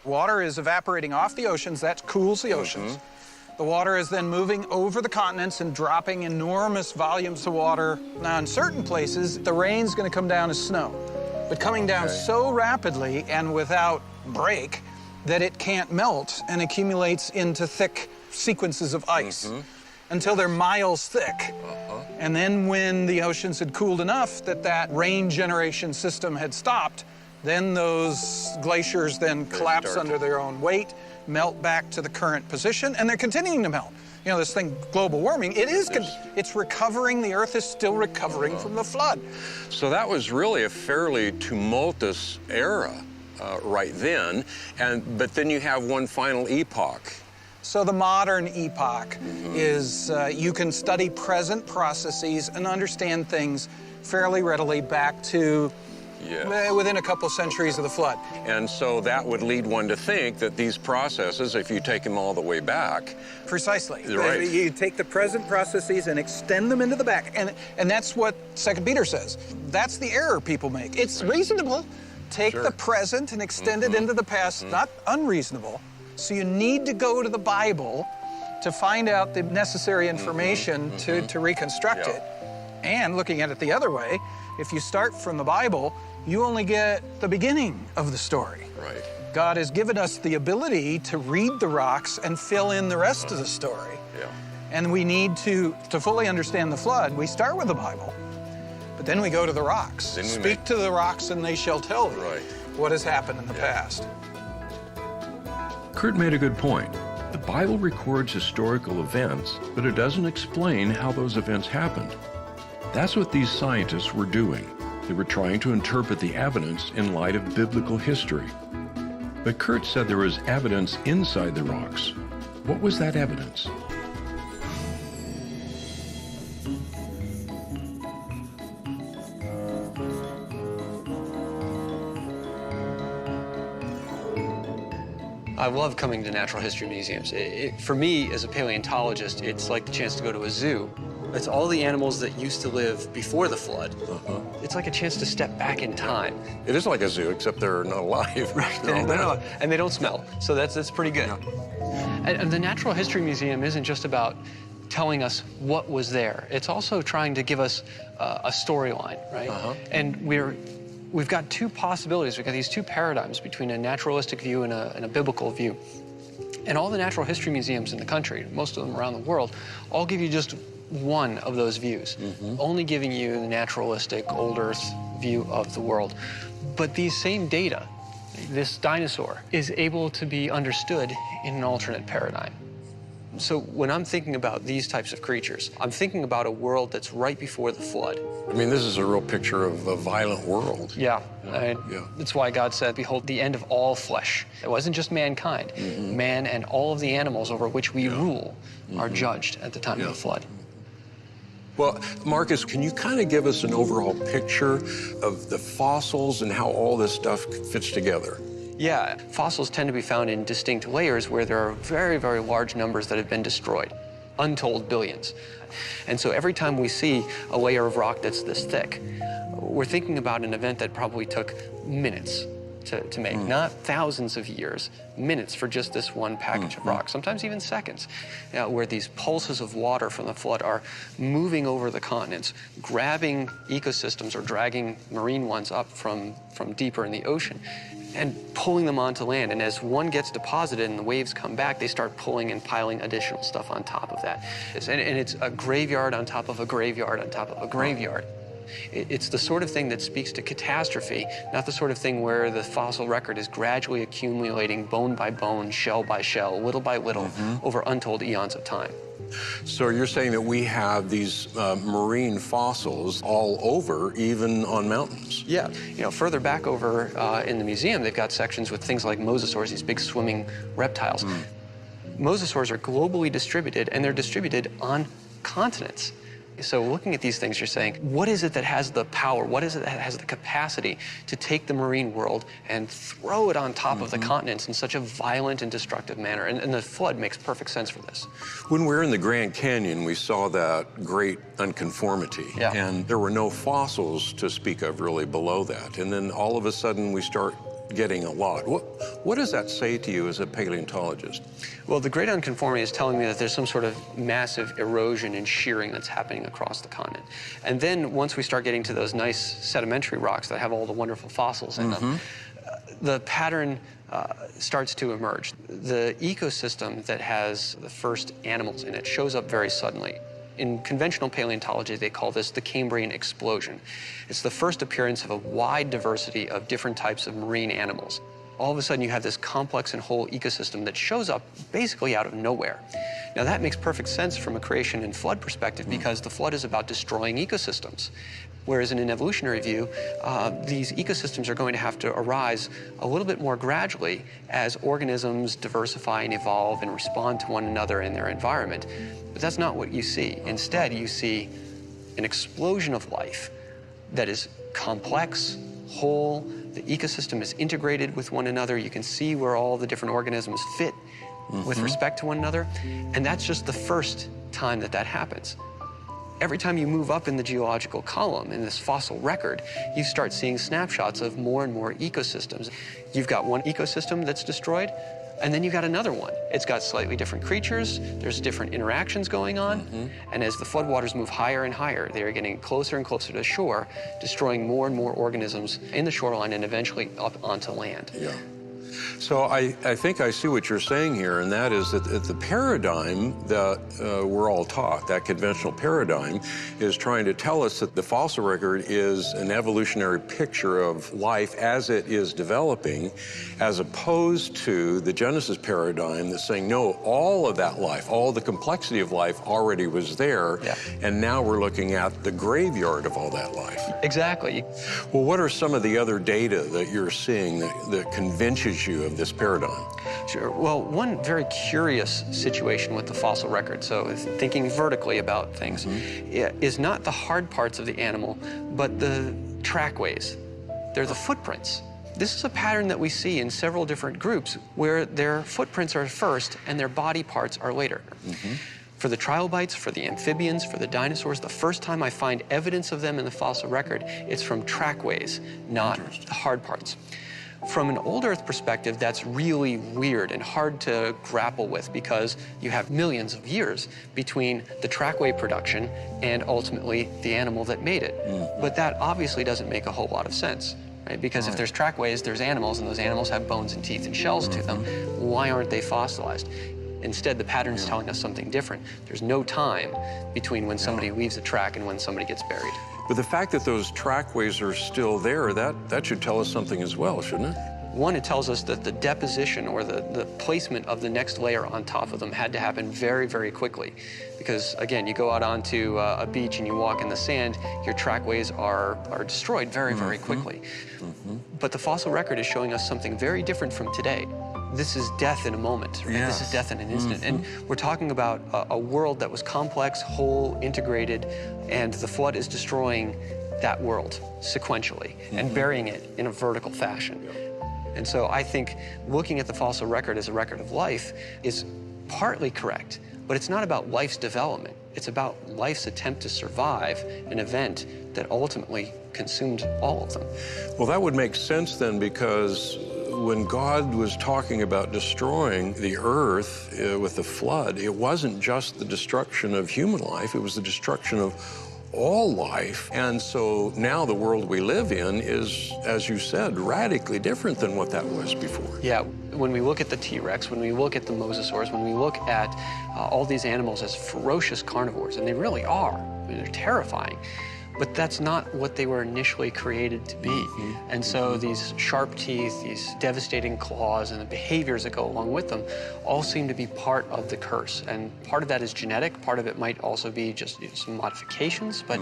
Water is evaporating off the oceans, that cools the oceans. The water is then moving over the continents and dropping enormous volumes of water. Now, in certain places, the rain's going to come down as snow, but coming down so rapidly and without break that it can't melt and accumulates into thick sequences of ice until they're miles thick. And then when the oceans had cooled enough that that rain generation system had stopped, then those glaciers then collapse under their own weight, melt back to the current position, and they're continuing to melt. You know, this thing, global warming, it's recovering, the Earth is still recovering from the flood. So that was really a fairly tumultuous era right then, but then you have one final epoch. So the modern epoch is, you can study present processes and understand things fairly readily back to within a couple centuries of the flood. And so that would lead one to think that these processes, if you take them all the way back... Precisely. Right. You take the present processes and extend them into the back. And that's what 2 Peter says. That's the error people make. It's reasonable. Take the present and extend it into the past. Not unreasonable. So you need to go to the Bible to find out the necessary information to reconstruct it. And looking at it the other way, if you start from the Bible, you only get the beginning of the story. Right. God has given us the ability to read the rocks and fill in the rest of the story. And we need to fully understand the flood, we start with the Bible, but then we go to the rocks. Speak to the rocks and they shall tell thee what has happened in the past. Kurt made a good point. The Bible records historical events, but it doesn't explain how those events happened. That's what these scientists were doing. They were trying to interpret the evidence in light of biblical history. But Kurt said there was evidence inside the rocks. What was that evidence? I love coming to natural history museums. For me, as a paleontologist, it's like the chance to go to a zoo. It's all the animals that used to live before the flood. It's like a chance to step back in time. It is like a zoo, except they're not alive. Right, and they don't smell, so that's pretty good. And the Natural History Museum isn't just about telling us what was there. It's also trying to give us a storyline, right? And we've got two possibilities. We've got these two paradigms between a naturalistic view and a biblical view. And all the natural history museums in the country, most of them around the world, all give you just one of those views, only giving you the naturalistic, old Earth view of the world. But these same data, this dinosaur, is able to be understood in an alternate paradigm. So when I'm thinking about these types of creatures, I'm thinking about a world that's right before the flood. I mean, this is a real picture of a violent world. That's why God said, behold, the end of all flesh. It wasn't just mankind. Man and all of the animals over which we rule are judged at the time of the flood. Well, Marcus, can you kind of give us an overall picture of the fossils and how all this stuff fits together? Yeah, fossils tend to be found in distinct layers where there are very, very large numbers that have been destroyed, untold billions. And so every time we see a layer of rock that's this thick, we're thinking about an event that probably took minutes to make, not thousands of years, minutes for just this one package of rock, sometimes even seconds, where these pulses of water from the flood are moving over the continents, grabbing ecosystems or dragging marine ones up from deeper in the ocean and pulling them onto land. And as one gets deposited and the waves come back, they start pulling and piling additional stuff on top of that. And it's a graveyard on top of a graveyard on top of a graveyard. It's the sort of thing that speaks to catastrophe, not the sort of thing where the fossil record is gradually accumulating bone by bone, shell by shell, little by little, over untold eons of time. So you're saying that we have these marine fossils all over, even on mountains? Yeah. You know, further back over in the museum, they've got sections with things like mosasaurs, these big swimming reptiles. Mosasaurs are globally distributed, and they're distributed on continents. So looking at these things, you're saying, what is it that has the power? What is it that has the capacity to take the marine world and throw it on top of the continents in such a violent and destructive manner? And the flood makes perfect sense for this. When we were in the Grand Canyon, we saw that great unconformity. Yeah. And there were no fossils to speak of really below that. And then all of a sudden we start getting a lot. What does that say to you as a paleontologist? Well, the great unconformity is telling me that there's some sort of massive erosion and shearing that's happening across the continent. And then once we start getting to those nice sedimentary rocks that have all the wonderful fossils in them, the pattern starts to emerge. The ecosystem that has the first animals in it shows up very suddenly. In conventional paleontology, they call this the Cambrian explosion. It's the first appearance of a wide diversity of different types of marine animals. All of a sudden, you have this complex and whole ecosystem that shows up basically out of nowhere. Now, that makes perfect sense from a creation and flood perspective because the flood is about destroying ecosystems. Whereas in an evolutionary view, these ecosystems are going to have to arise a little bit more gradually as organisms diversify and evolve and respond to one another in their environment. But that's not what you see. Instead, you see an explosion of life that is complex, whole. The ecosystem is integrated with one another. You can see where all the different organisms fit with respect to one another. And that's just the first time that that happens. Every time you move up in the geological column, in this fossil record, you start seeing snapshots of more and more ecosystems. You've got one ecosystem that's destroyed, and then you've got another one. It's got slightly different creatures, there's different interactions going on, and as the floodwaters move higher and higher, they are getting closer and closer to shore, destroying more and more organisms in the shoreline and eventually up onto land. Yeah. So I think I see what you're saying here, and that is that the paradigm that we're all taught, that conventional paradigm, is trying to tell us that the fossil record is an evolutionary picture of life as it is developing, as opposed to the Genesis paradigm that's saying, no, all of that life, all the complexity of life already was there, and now we're looking at the graveyard of all that life. Exactly. Well, what are some of the other data that you're seeing that convinces you of this paradigm? Sure. Well, one very curious situation with the fossil record, so thinking vertically about things, is not the hard parts of the animal, but the trackways. They're the footprints. This is a pattern that we see in several different groups where their footprints are first and their body parts are later. For the trilobites, for the amphibians, for the dinosaurs, the first time I find evidence of them in the fossil record, it's from trackways, not the hard parts. From an old Earth perspective, that's really weird and hard to grapple with because you have millions of years between the trackway production and ultimately the animal that made it. But that obviously doesn't make a whole lot of sense, right? Because if there's trackways, there's animals, and those animals have bones and teeth and shells to them. Why aren't they fossilized? Instead, the pattern's telling us something different. There's no time between when somebody leaves a track and when somebody gets buried. But the fact that those trackways are still there, that should tell us something as well, shouldn't it? One, it tells us that the deposition or the placement of the next layer on top of them had to happen very, very quickly. Because, again, you go out onto a beach and you walk in the sand, your trackways are destroyed very, very quickly. But the fossil record is showing us something very different from today. This is death in a moment, right? This is death in an instant. And we're talking about a world that was complex, whole, integrated, and the flood is destroying that world sequentially and burying it in a vertical fashion. And so I think looking at the fossil record as a record of life is partly correct, but it's not about life's development. It's about life's attempt to survive an event that ultimately consumed all of them. Well, that would make sense then, because when God was talking about destroying the earth with the flood, it wasn't just the destruction of human life, it was the destruction of all life. And so now the world we live in is, as you said, radically different than what that was before. Yeah, when we look at the T-Rex, when we look at the mosasaurs, when we look at all these animals as ferocious carnivores, and they really are, I mean, they're terrifying, but that's not what they were initially created to be. And so these sharp teeth, these devastating claws, and the behaviors that go along with them all seem to be part of the curse. And part of that is genetic, part of it might also be just some modifications, but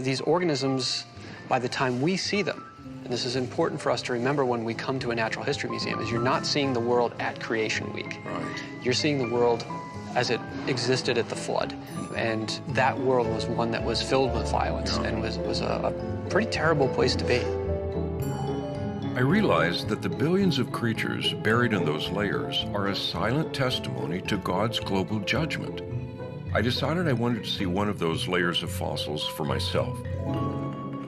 these organisms, by the time we see them, and this is important for us to remember when we come to a natural history museum, is you're not seeing the world at creation week. You're seeing the world as it existed at the flood. And that world was one that was filled with violence and was a pretty terrible place to be. I realized that the billions of creatures buried in those layers are a silent testimony to God's global judgment. I decided I wanted to see one of those layers of fossils for myself.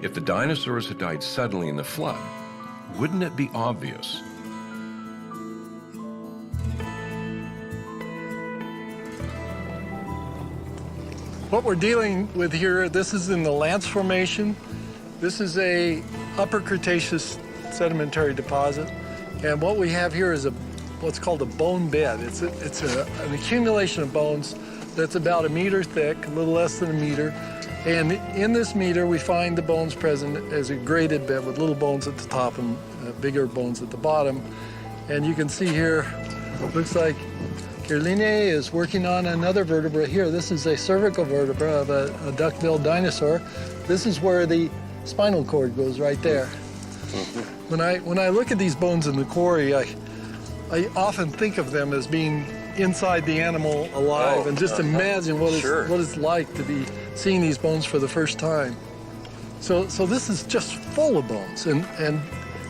If the dinosaurs had died suddenly in the flood, wouldn't it be obvious? What we're dealing with here, this is in the Lance Formation. This is a Upper Cretaceous sedimentary deposit. And what we have here is what's called a bone bed. It's an accumulation of bones that's about 1 meter thick, a little less than 1 meter. And in this meter, we find the bones present as a graded bed with little bones at the top and bigger bones at the bottom. And you can see here, looks like Kirline is working on another vertebra here. This is a cervical vertebra of a duck-billed dinosaur. This is where the spinal cord goes, right there. When I look at these bones in the quarry, I often think of them as being inside the animal alive, and just imagine what it's like to be seeing these bones for the first time. So this is just full of bones, and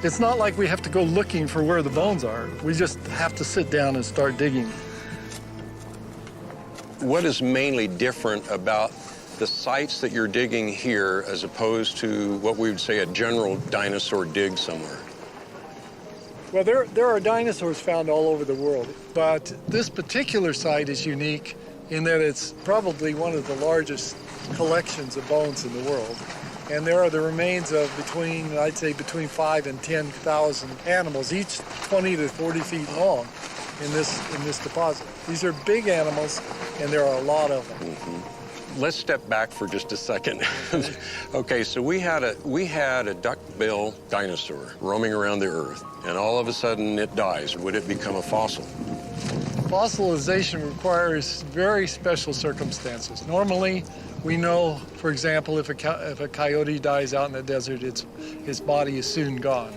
it's not like we have to go looking for where the bones are. We just have to sit down and start digging. What is mainly different about the sites that you're digging here as opposed to what we would say a general dinosaur dig somewhere? Well, there are dinosaurs found all over the world, but this particular site is unique in that it's probably one of the largest collections of bones in the world. And there are the remains of I'd say between 5,000 and 10,000 animals, each 20 to 40 feet long in this deposit. These are big animals, and there are a lot of them. Mm-hmm. Let's step back for just a second. Okay, so we had a duck-bill dinosaur roaming around the Earth, and all of a sudden it dies. Would it become a fossil? Fossilization requires very special circumstances. Normally, we know, for example, if a coyote dies out in the desert, its body is soon gone.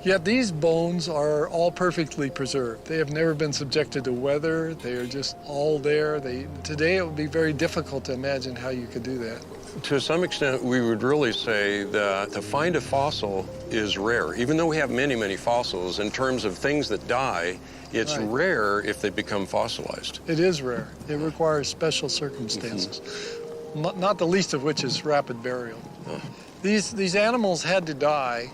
Yet these bones are all perfectly preserved. They have never been subjected to weather. They are just all there. Today it would be very difficult to imagine how you could do that. To some extent, we would really say that to find a fossil is rare. Even though we have many, many fossils, in terms of things that die, it's rare if they become fossilized. It is rare. It requires special circumstances, not the least of which is rapid burial. These animals had to die,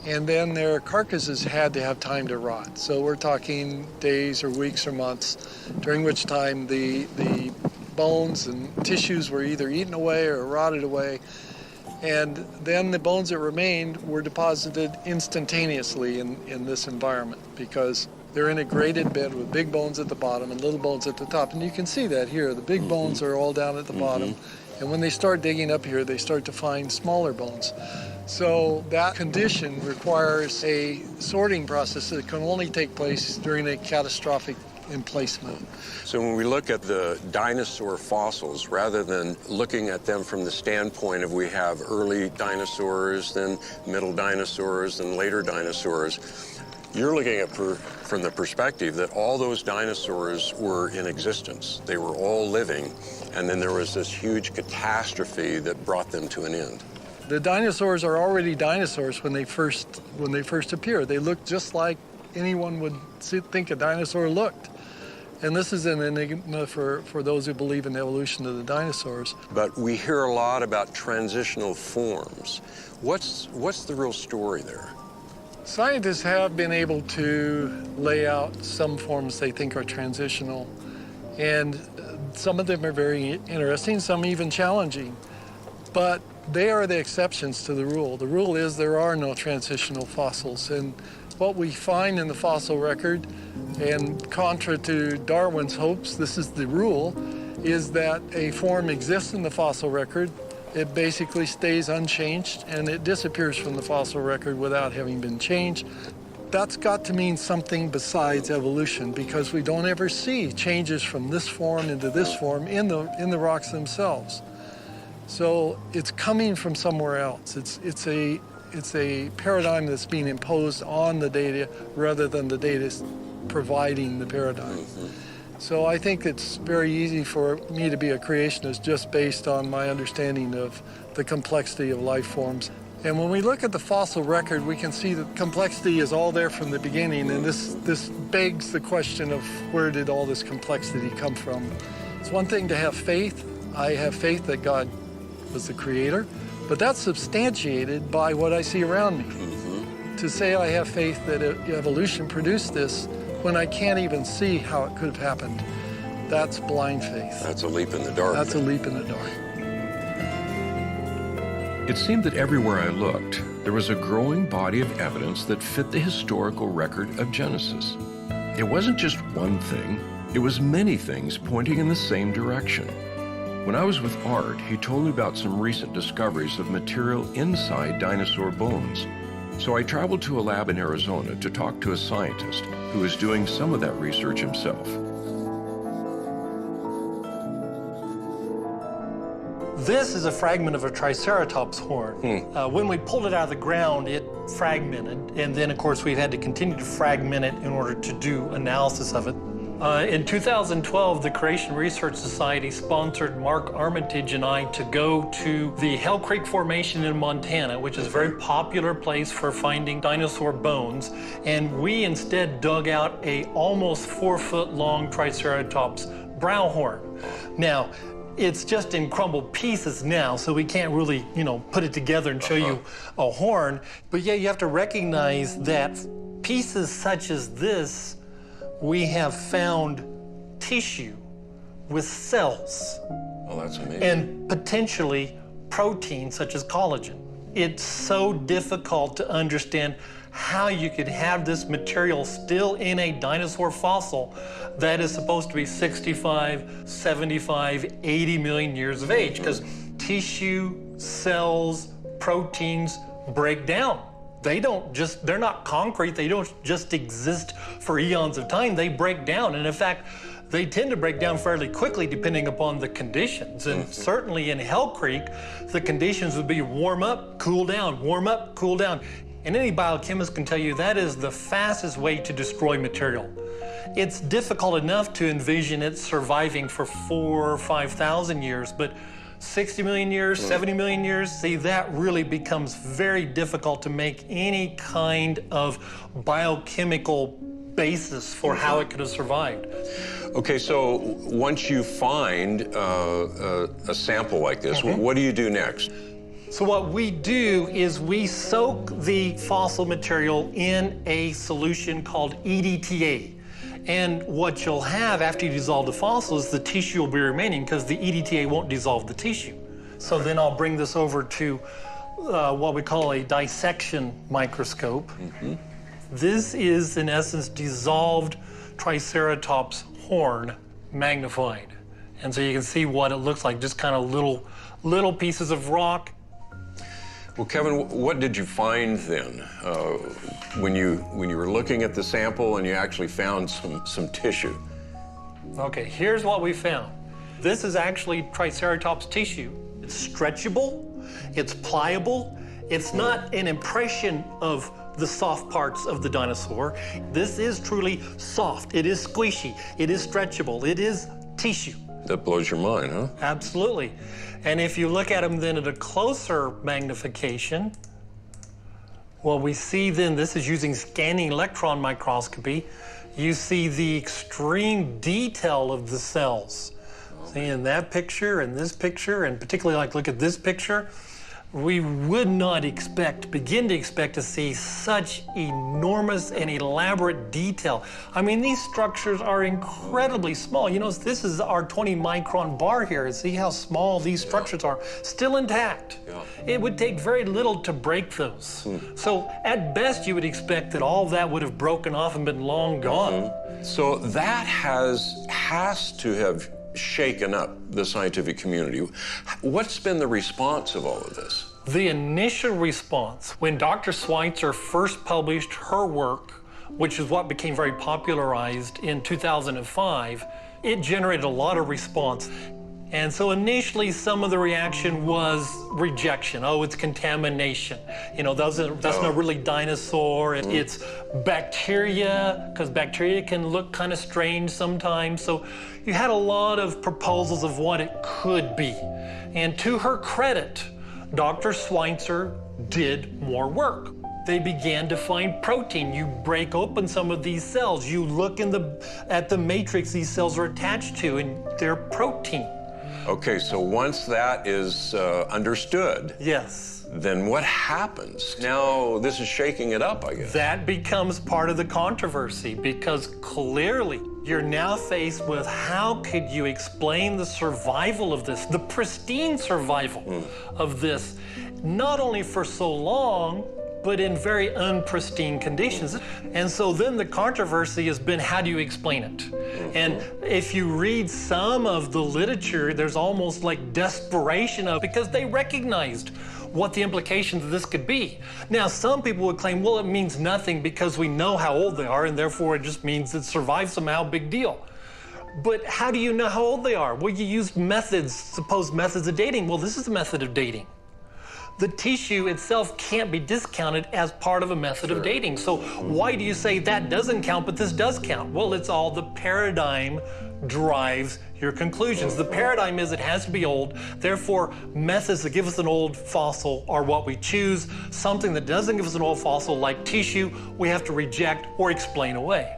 and then their carcasses had to have time to rot. So we're talking days or weeks or months, during which time the bones and tissues were either eaten away or rotted away. And then the bones that remained were deposited instantaneously in this environment, because they're in a graded bed with big bones at the bottom and little bones at the top. And you can see that here. The big bones are all down at the bottom. And when they start digging up here, they start to find smaller bones. So that condition requires a sorting process that can only take place during a catastrophic emplacement. So when we look at the dinosaur fossils, rather than looking at them from the standpoint of we have early dinosaurs, then middle dinosaurs, then later dinosaurs, you're looking at from the perspective that all those dinosaurs were in existence. They were all living, and then there was this huge catastrophe that brought them to an end. The dinosaurs are already dinosaurs when they first appear. They look just like anyone would think a dinosaur looked. And this is an enigma for those who believe in the evolution of the dinosaurs. But we hear a lot about transitional forms. What's the real story there? Scientists have been able to lay out some forms they think are transitional, and some of them are very interesting, some even challenging. But they are the exceptions to the rule. The rule is there are no transitional fossils, and what we find in the fossil record, and contra to Darwin's hopes, this is the rule, is that a form exists in the fossil record, it basically stays unchanged, and it disappears from the fossil record without having been changed. That's got to mean something besides evolution, because we don't ever see changes from this form into this form in the rocks themselves. So it's coming from somewhere else. It's a paradigm that's being imposed on the data rather than the data providing the paradigm. So I think it's very easy for me to be a creationist just based on my understanding of the complexity of life forms. And when we look at the fossil record, we can see that complexity is all there from the beginning, and this begs the question of where did all this complexity come from? It's one thing to have faith. I have faith that God was the creator, but that's substantiated by what I see around me. To say I have faith that evolution produced this when I can't even see how it could have happened, that's blind faith. That's a leap in the dark. That's a leap in the dark. It seemed that everywhere I looked, there was a growing body of evidence that fit the historical record of Genesis. It wasn't just one thing, it was many things pointing in the same direction. When I was with Art, he told me about some recent discoveries of material inside dinosaur bones. So I traveled to a lab in Arizona to talk to a scientist who is doing some of that research himself. This is a fragment of a Triceratops horn. When we pulled it out of the ground, it fragmented, and then of course we've had to continue to fragment it in order to do analysis of it. In 2012, the Creation Research Society sponsored Mark Armitage and I to go to the Hell Creek Formation in Montana, which is a very popular place for finding dinosaur bones. And we instead dug out a almost 4-foot-long Triceratops brow horn. Now, it's just in crumbled pieces now, so we can't really, put it together and show you a horn. But yeah, you have to recognize that pieces such as this, we have found tissue with cells. Oh, that's amazing. And potentially proteins such as collagen. It's so difficult to understand how you could have this material still in a dinosaur fossil that is supposed to be 65, 75, 80 million years of age, because tissue, cells, proteins break down. They're not concrete, they don't just exist for eons of time, they break down. And in fact, they tend to break down fairly quickly depending upon the conditions. And certainly in Hell Creek, the conditions would be warm up, cool down, warm up, cool down. And any biochemist can tell you that is the fastest way to destroy material. It's difficult enough to envision it surviving for 4,000 or 5,000 years, but 60 million years, 70 million years, see, that really becomes very difficult to make any kind of biochemical basis for how it could have survived. Okay, so once you find a sample like this, what do you do next? So what we do is we soak the fossil material in a solution called EDTA. And what you'll have after you dissolve the fossil is the tissue will be remaining because the EDTA won't dissolve the tissue. So then I'll bring this over to what we call a dissection microscope. This is, in essence, dissolved Triceratops horn magnified. And so you can see what it looks like, just kind of little pieces of rock. Well, Kevin, what did you find then when you were looking at the sample and you actually found some tissue? Okay, here's what we found. This is actually Triceratops tissue. It's stretchable, it's pliable, it's not an impression of the soft parts of the dinosaur. This is truly soft, it is squishy, it is stretchable, it is tissue. That blows your mind, huh? Absolutely. And if you look at them then at a closer magnification, what we see then, this is using scanning electron microscopy, you see the extreme detail of the cells. See, in that picture, and this picture, and particularly like look at this picture, we would not begin to expect to see such enormous and elaborate detail. I mean, these structures are incredibly small. You know, this is our 20 micron bar here. See how small these structures are, still intact. It would take very little to break those. So at best, you would expect that all that would have broken off and been long gone. So that has to have shaken up the scientific community. What's been the response of all of this? The initial response, when Dr. Schweitzer first published her work, which is what became very popularized in 2005, it generated a lot of response. And so initially, some of the reaction was rejection. Oh, it's contamination. You know, that's not really dinosaur. It's bacteria, because bacteria can look kind of strange sometimes. So you had a lot of proposals of what it could be. And to her credit, Dr. Schweitzer did more work. They began to find protein. You break open some of these cells. You look at the matrix these cells are attached to, and they're protein. Okay, so once that is understood, Yes. then what happens? Now this is shaking it up, I guess. That becomes part of the controversy, because clearly you're now faced with how could you explain the survival of this, the pristine survival of this, not only for so long, but in very unpristine conditions. And so then the controversy has been, how do you explain it? And if you read some of the literature, there's almost like desperation because they recognized what the implications of this could be. Now, some people would claim, well, it means nothing because we know how old they are, and therefore it just means it survived somehow, big deal. But how do you know how old they are? Well, you use methods, supposed methods of dating. Well, this is a method of dating. The tissue itself can't be discounted as part of a method of dating. So why do you say that doesn't count, but this does count? Well, it's all the paradigm drives your conclusions. The paradigm is it has to be old. Therefore, methods that give us an old fossil are what we choose. Something that doesn't give us an old fossil, like tissue, we have to reject or explain away.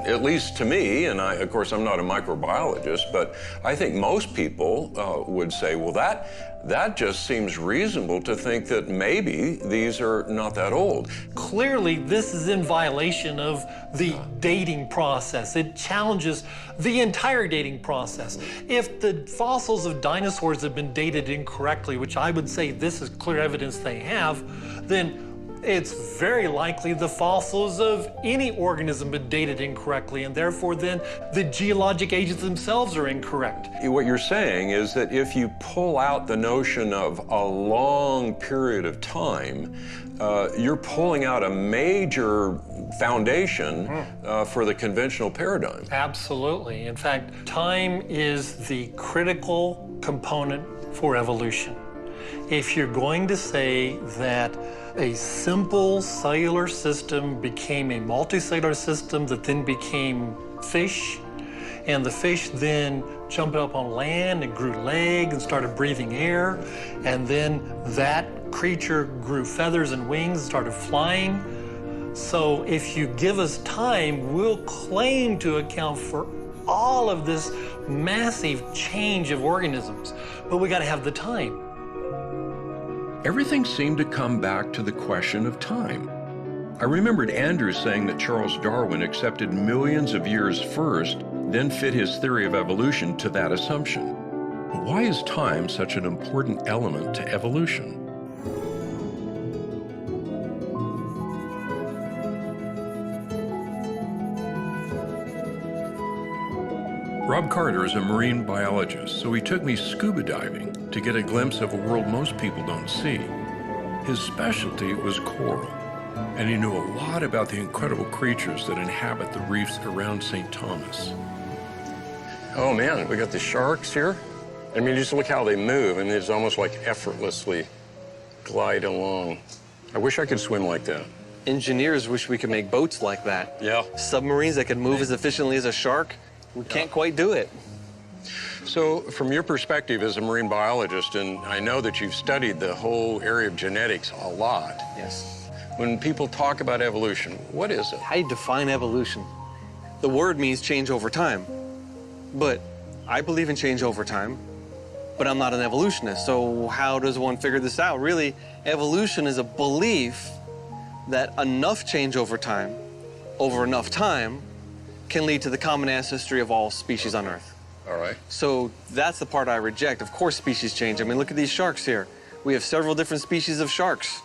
At least to me, and of course I'm not a microbiologist, but I think most people would say, well, that just seems reasonable to think that maybe these are not that old. Clearly, this is in violation of the dating process. It challenges the entire dating process. If the fossils of dinosaurs have been dated incorrectly, which I would say this is clear evidence they have, then it's very likely the fossils of any organism have been dated incorrectly, and therefore then the geologic ages themselves are incorrect. What you're saying is that if you pull out the notion of a long period of time, you're pulling out a major foundation for the conventional paradigm. Absolutely. In fact, time is the critical component for evolution. If you're going to say that a simple cellular system became a multicellular system that then became fish, and the fish then jumped up on land and grew legs and started breathing air, and then that creature grew feathers and wings and started flying. So if you give us time, we'll claim to account for all of this massive change of organisms, but we got to have the time. Everything seemed to come back to the question of time. I remembered Andrew saying that Charles Darwin accepted millions of years first, then fit his theory of evolution to that assumption. But why is time such an important element to evolution? Rob Carter is a marine biologist, so he took me scuba diving to get a glimpse of a world most people don't see. His specialty was coral, and he knew a lot about the incredible creatures that inhabit the reefs around St. Thomas. Oh man, we got the sharks here. I mean, just look how they move, and it's almost like effortlessly glide along. I wish I could swim like that. Engineers wish we could make boats like that. Yeah. Submarines that could move as efficiently as a shark. We can't quite do it. So from your perspective as a marine biologist, and I know that you've studied the whole area of genetics a lot. Yes. When people talk about evolution, what is it? How do you define evolution? The word means change over time. But I believe in change over time, but I'm not an evolutionist. So how does one figure this out? Really, evolution is a belief that enough change over time, over enough time, can lead to the common ancestry of all species on Earth. All right. So that's the part I reject. Of course species change. I mean, look at these sharks here. We have several different species of sharks.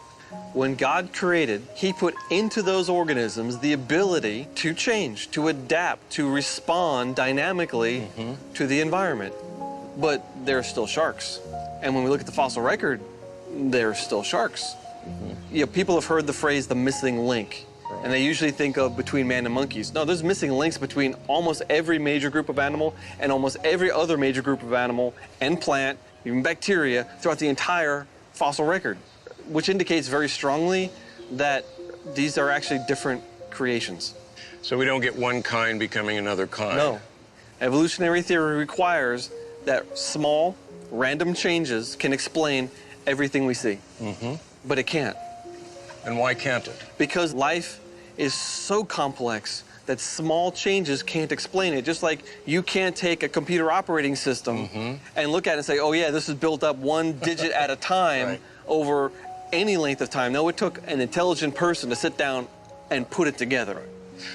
When God created, He put into those organisms the ability to change, to adapt, to respond dynamically to the environment. But they're still sharks. And when we look at the fossil record, they're still sharks. You know, people have heard the phrase the missing link. And they usually think of between man and monkeys. No, there's missing links between almost every major group of animal and almost every other major group of animal and plant, even bacteria, throughout the entire fossil record, which indicates very strongly that these are actually different creations. So we don't get one kind becoming another kind? No. Evolutionary theory requires that small, random changes can explain everything we see. But it can't. And why can't it? Because life is so complex that small changes can't explain it. Just like you can't take a computer operating system and look at it and say, oh yeah, this is built up one digit at a time over any length of time. No, it took an intelligent person to sit down and put it together.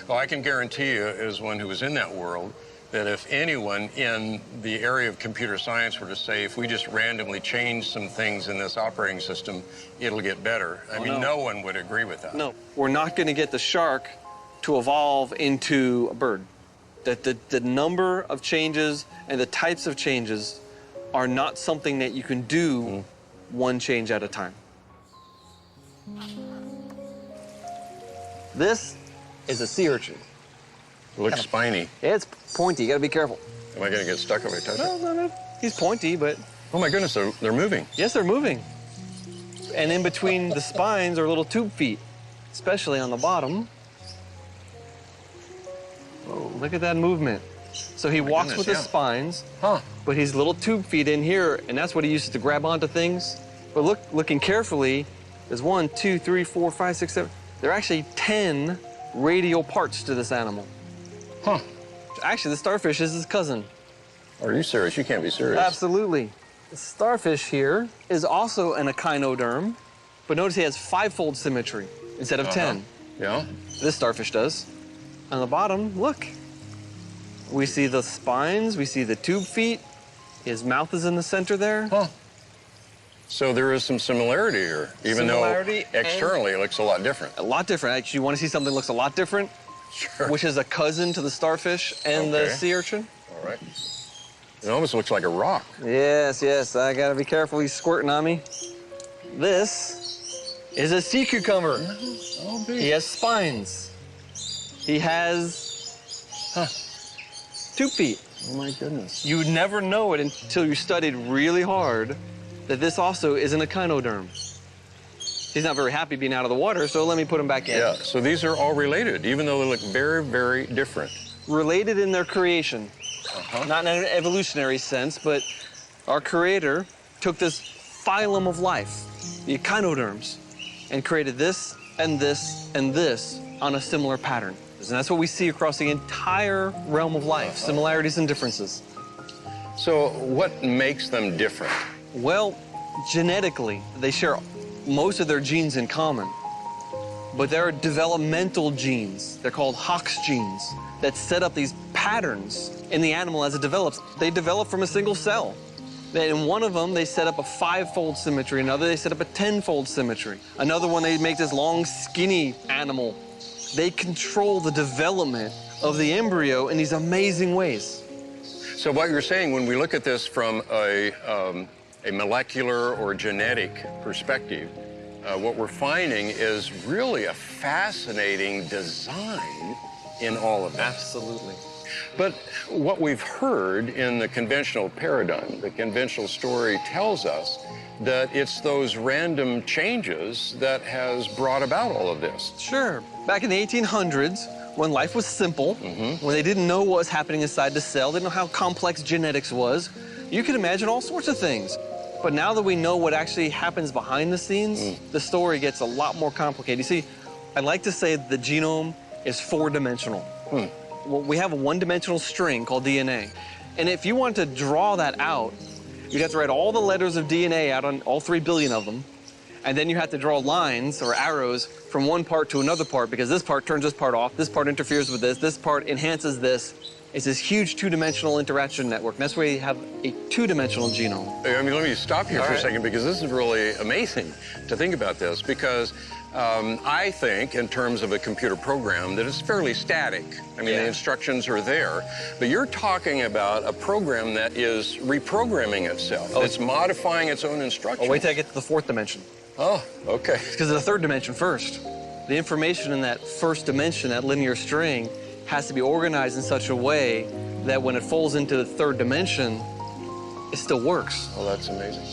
Well, I can guarantee you, as one who was in that world, that if anyone in the area of computer science were to say, if we just randomly change some things in this operating system, it'll get better. I mean, no one would agree with that. No, we're not going to get the shark to evolve into a bird. That the number of changes and the types of changes are not something that you can do one change at a time. This is a sea urchin. It looks spiny. It's pointy. You got to be careful. Am I going to get stuck if I touch it? No. He's pointy, but... Oh my goodness, they're moving. Yes, they're moving. And in between the spines are little tube feet, especially on the bottom. Oh, look at that movement. So he walks with his spines, but he's little tube feet in here, and that's what he uses to grab onto things. But looking carefully, there's 1, 2, 3, 4, 5, 6, 7. There are actually 10 radial parts to this animal. Actually, the starfish is his cousin. Are you serious? You can't be serious. Absolutely. The starfish here is also an echinoderm, but notice he has 5-fold symmetry instead of 10. Yeah? This starfish does. On the bottom, look. We see the spines, we see the tube feet. His mouth is in the center there. So there is some similarity here, even though externally it looks a lot different. A lot different. Actually, you want to see something that looks a lot different? Sure. Which is a cousin to the starfish and the sea urchin? All right. It almost looks like a rock. Yes. I gotta be careful. He's squirting on me. This is a sea cucumber. He has spines. He has tube feet. Oh my goodness. You would never know it until you studied really hard that this also is an echinoderm. He's not very happy being out of the water, so let me put him back in. Yeah, so these are all related, even though they look very, very different. Related in their creation. Not in an evolutionary sense, but our creator took this phylum of life, the echinoderms, and created this and this and this on a similar pattern. And that's what we see across the entire realm of life, similarities and differences. So what makes them different? Well, genetically, they share most of their genes in common. But there are developmental genes, they're called Hox genes, that set up these patterns in the animal as it develops. They develop from a single cell. In one of them, they set up a 5-fold symmetry. Another, they set up a 10-fold symmetry. Another one, they make this long, skinny animal. They control the development of the embryo in these amazing ways. So what you're saying, when we look at this from a molecular or genetic perspective, what we're finding is really a fascinating design in all of that. Absolutely. But what we've heard in the conventional paradigm, the conventional story tells us that it's those random changes that has brought about all of this. Sure. Back in the 1800s, when life was simple, when they didn't know what was happening inside the cell, they didn't know how complex genetics was, you could imagine all sorts of things. But now that we know what actually happens behind the scenes, the story gets a lot more complicated. You see, I like to say the genome is 4-dimensional. Well, we have a 1-dimensional string called DNA. And if you want to draw that out, you'd have to write all the letters of DNA out on all 3 billion of them. And then you have to draw lines or arrows from one part to another part because this part turns this part off, this part interferes with this part enhances this. It's this huge 2-dimensional interaction network. And that's why you have a 2-dimensional genome. I mean, let me stop you for a second because this is really amazing to think about this because I think in terms of a computer program that it's fairly static. I mean, the instructions are there, but you're talking about a program that is reprogramming itself. It's modifying its own instructions. Oh, wait till I get to the 4th dimension. Oh, okay. Because of the 3rd dimension first. The information in that first dimension, that linear string, has to be organized in such a way that when it falls into the third dimension, it still works. Oh, that's amazing.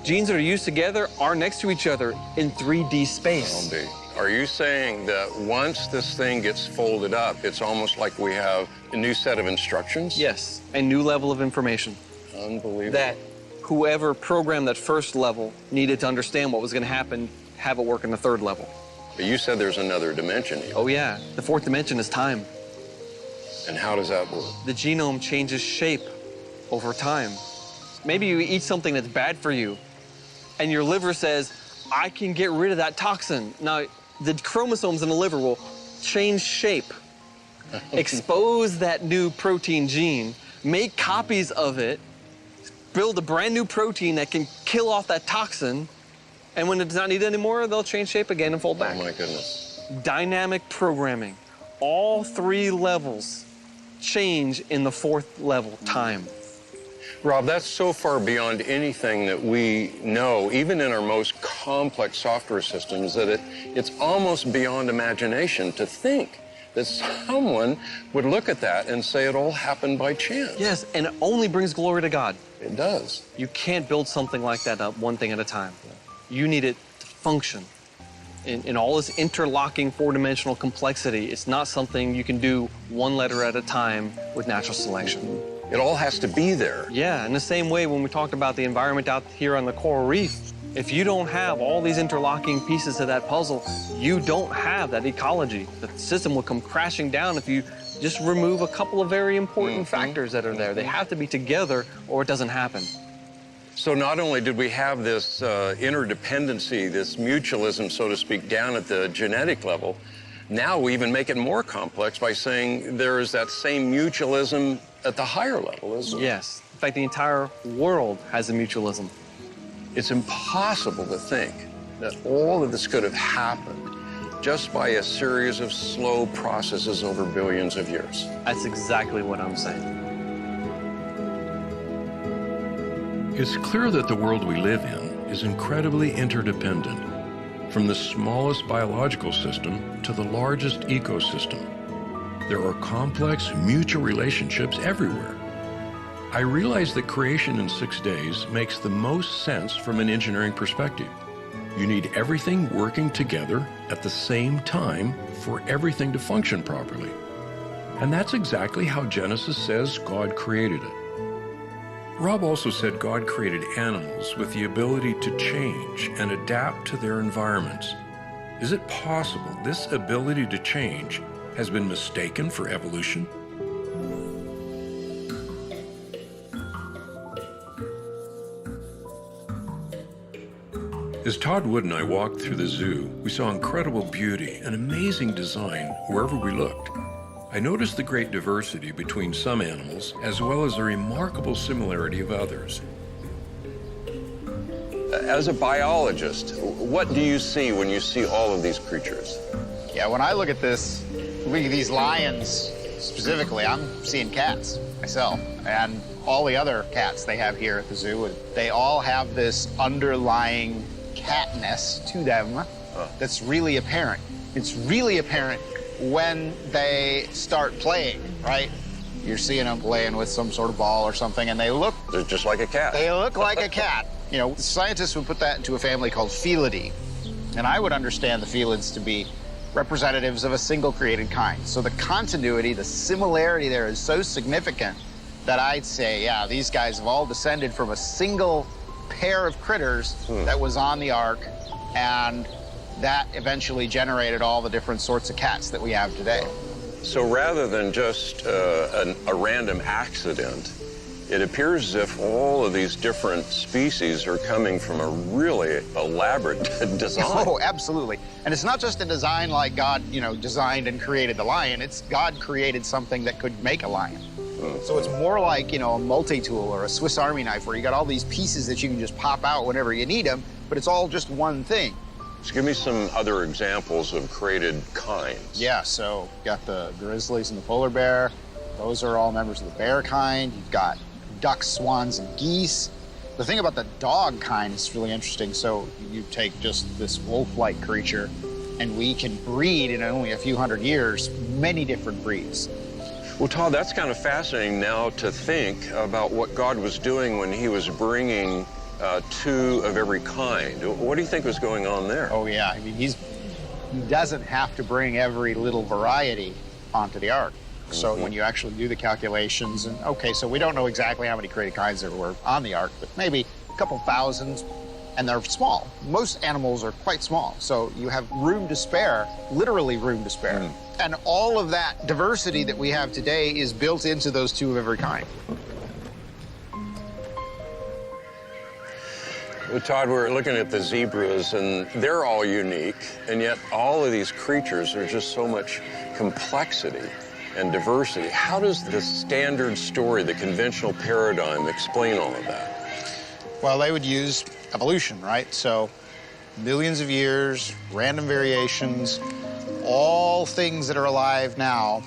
Genes that are used together are next to each other in 3D space. Are you saying that once this thing gets folded up, it's almost like we have a new set of instructions? Yes, a new level of information. Unbelievable. That whoever programmed that first level needed to understand what was going to happen, have it work in the third level. But you said there's another dimension here. Oh yeah, the fourth dimension is time. And how does that work? The genome changes shape over time. Maybe you eat something that's bad for you, and your liver says, I can get rid of that toxin. Now, the chromosomes in the liver will change shape, expose that new protein gene, make copies of it, build a brand new protein that can kill off that toxin, and when it's not needed anymore, they'll change shape again and fold back. Oh my goodness. Dynamic programming. All 3 levels change in the 4th level, time. Rob, that's so far beyond anything that we know, even in our most complex software systems, that it's almost beyond imagination to think that someone would look at that and say it all happened by chance. Yes, and it only brings glory to God. It does. You can't build something like that up one thing at a time. You need it to function. In all this interlocking 4-dimensional complexity, it's not something you can do one letter at a time with natural selection. It all has to be there. Yeah, in the same way when we talked about the environment out here on the coral reef, if you don't have all these interlocking pieces of that puzzle, you don't have that ecology. The system will come crashing down if you just remove a couple of very important factors that are there. They have to be together or it doesn't happen. So not only did we have this interdependency, this mutualism, so to speak, down at the genetic level, now we even make it more complex by saying there is that same mutualism at the higher level as well. Yes. In fact, the entire world has a mutualism. It's impossible to think that all of this could have happened just by a series of slow processes over billions of years. That's exactly what I'm saying. It's clear that the world we live in is incredibly interdependent, from the smallest biological system to the largest ecosystem. There are complex mutual relationships everywhere. I realize that creation in 6 days makes the most sense from an engineering perspective. You need everything working together at the same time for everything to function properly. And that's exactly how Genesis says God created it. Rob also said God created animals with the ability to change and adapt to their environments. Is it possible this ability to change has been mistaken for evolution? As Todd Wood and I walked through the zoo, we saw incredible beauty and amazing design wherever we looked. I noticed the great diversity between some animals, as well as the remarkable similarity of others. As a biologist, what do you see when you see all of these creatures? Yeah, when I look at this, look at these lions specifically, I'm seeing cats myself. And all the other cats they have here at the zoo, they all have this underlying catness to them that's really apparent. It's really apparent when they start playing, right? You're seeing them playing with some sort of ball or something, and they're just like a cat. They look like a cat. You know, scientists would put that into a family called Felidae. And I would understand the felids to be representatives of a single created kind. So the continuity, the similarity there is so significant that I'd say, yeah, these guys have all descended from a single pair of critters that was on the ark, and that eventually generated all the different sorts of cats that we have today. So rather than just a random accident, it appears as if all of these different species are coming from a really elaborate design. Oh, absolutely. And it's not just a design like God, you know, designed and created the lion. It's God created something that could make a lion. So it's more like, you know, a multi-tool or a Swiss Army knife where you got all these pieces that you can just pop out whenever you need them, but it's all just one thing. So give me some other examples of created kinds. Yeah, so you've got the grizzlies and the polar bear. Those are all members of the bear kind. You've got ducks, swans, and geese. The thing about the dog kind is really interesting. So you take just this wolf-like creature, And we can breed in only a few hundred years many different breeds. Well, Todd, that's kind of fascinating now to think about what God was doing when he was bringing two of every kind. What do you think was going on there? Oh, yeah. I mean, he doesn't have to bring every little variety onto the ark. So when you actually do the calculations, and okay, so we don't know exactly how many created kinds there were on the ark, but maybe a couple thousand, and they're small. Most animals are quite small, so you have room to spare, literally room to spare. And all of that diversity that we have today is built into those two of every kind. Well, Todd, we're looking at the zebras, and they're all unique, and yet all of these creatures, there's just so much complexity and diversity. How does the standard story, the conventional paradigm, explain all of that? Well, they would use evolution, right? So millions of years, random variations, all things that are alive now,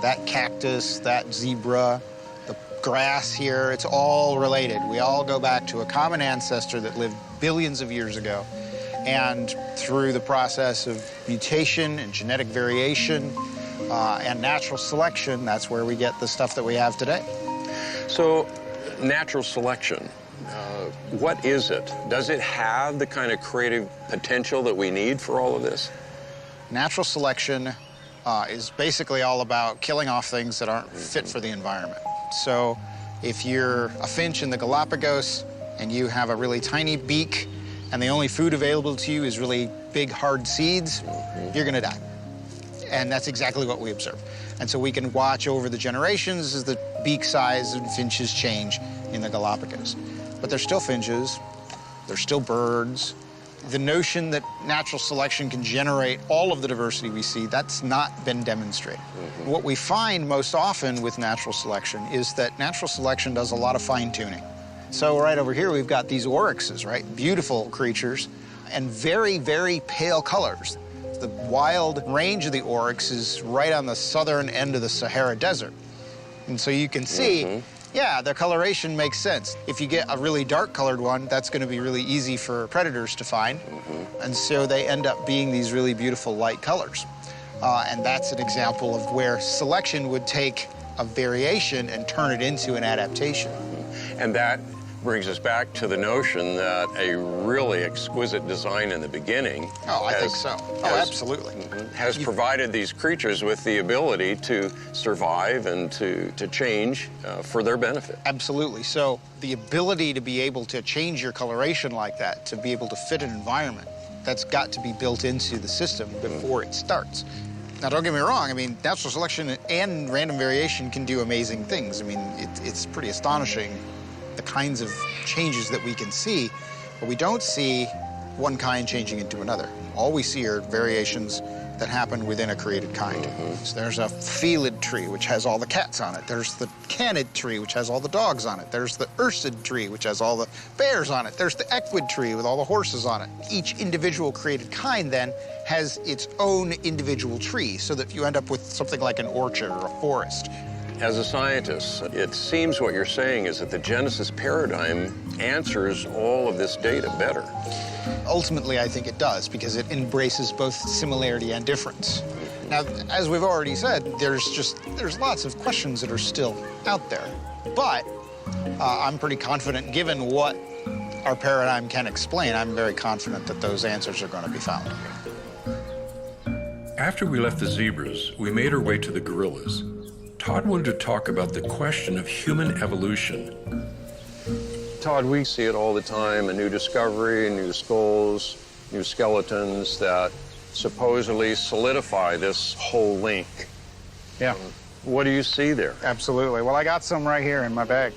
that cactus, that zebra, the grass here, it's all related. We all go back to a common ancestor that lived billions of years ago. And through the process of mutation and genetic variation and natural selection, that's where we get the stuff that we have today. So, natural selection, what is it? Does it have the kind of creative potential that we need for all of this? Natural selection is basically all about killing off things that aren't fit for the environment. So if you're a finch in the Galapagos and you have a really tiny beak and the only food available to you is really big, hard seeds, you're gonna die. And that's exactly what we observe. And so we can watch over the generations as the beak size and finches change in the Galapagos. But they're still finches, they're still birds. The notion that natural selection can generate all of the diversity we see, that's not been demonstrated. What we find most often with natural selection is that natural selection does a lot of fine-tuning. So right over here, we've got these oryxes, right? Beautiful creatures and very, very pale colors. The wild range of the oryx is right on the southern end of the Sahara Desert. And so you can see, yeah, their coloration makes sense. If you get a really dark colored one, that's gonna be really easy for predators to find. And so they end up being these really beautiful light colors. And that's an example of where selection would take a variation and turn it into an adaptation. And that brings us back to the notion that a really exquisite design in the beginning I think so. Absolutely. Has provided these creatures with the ability to survive and to change for their benefit. Absolutely. So the ability to be able to change your coloration like that, to be able to fit an environment, that's got to be built into the system before it starts. Now, don't get me wrong. I mean, natural selection and random variation can do amazing things. I mean, it's pretty astonishing the kinds of changes that we can see, but we don't see one kind changing into another. All we see are variations that happen within a created kind. So there's a felid tree, which has all the cats on it. There's the canid tree, which has all the dogs on it. There's the ursid tree, which has all the bears on it. There's the equid tree with all the horses on it. Each individual created kind then has its own individual tree, so that you end up with something like an orchard or a forest. As a scientist, it seems what you're saying is that the Genesis paradigm answers all of this data better. Ultimately, I think it does, because it embraces both similarity and difference. Now, as we've already said, there's lots of questions that are still out there. But I'm pretty confident, given what our paradigm can explain, I'm very confident that those answers are going to be found. After we left the zebras, we made our way to the gorillas. Todd wanted to talk about the question of human evolution. Todd, we see it all the time, a new discovery, new skulls, new skeletons that supposedly solidify this whole link. Yeah. What do you see there? Absolutely. Well, I got some right here in my bag.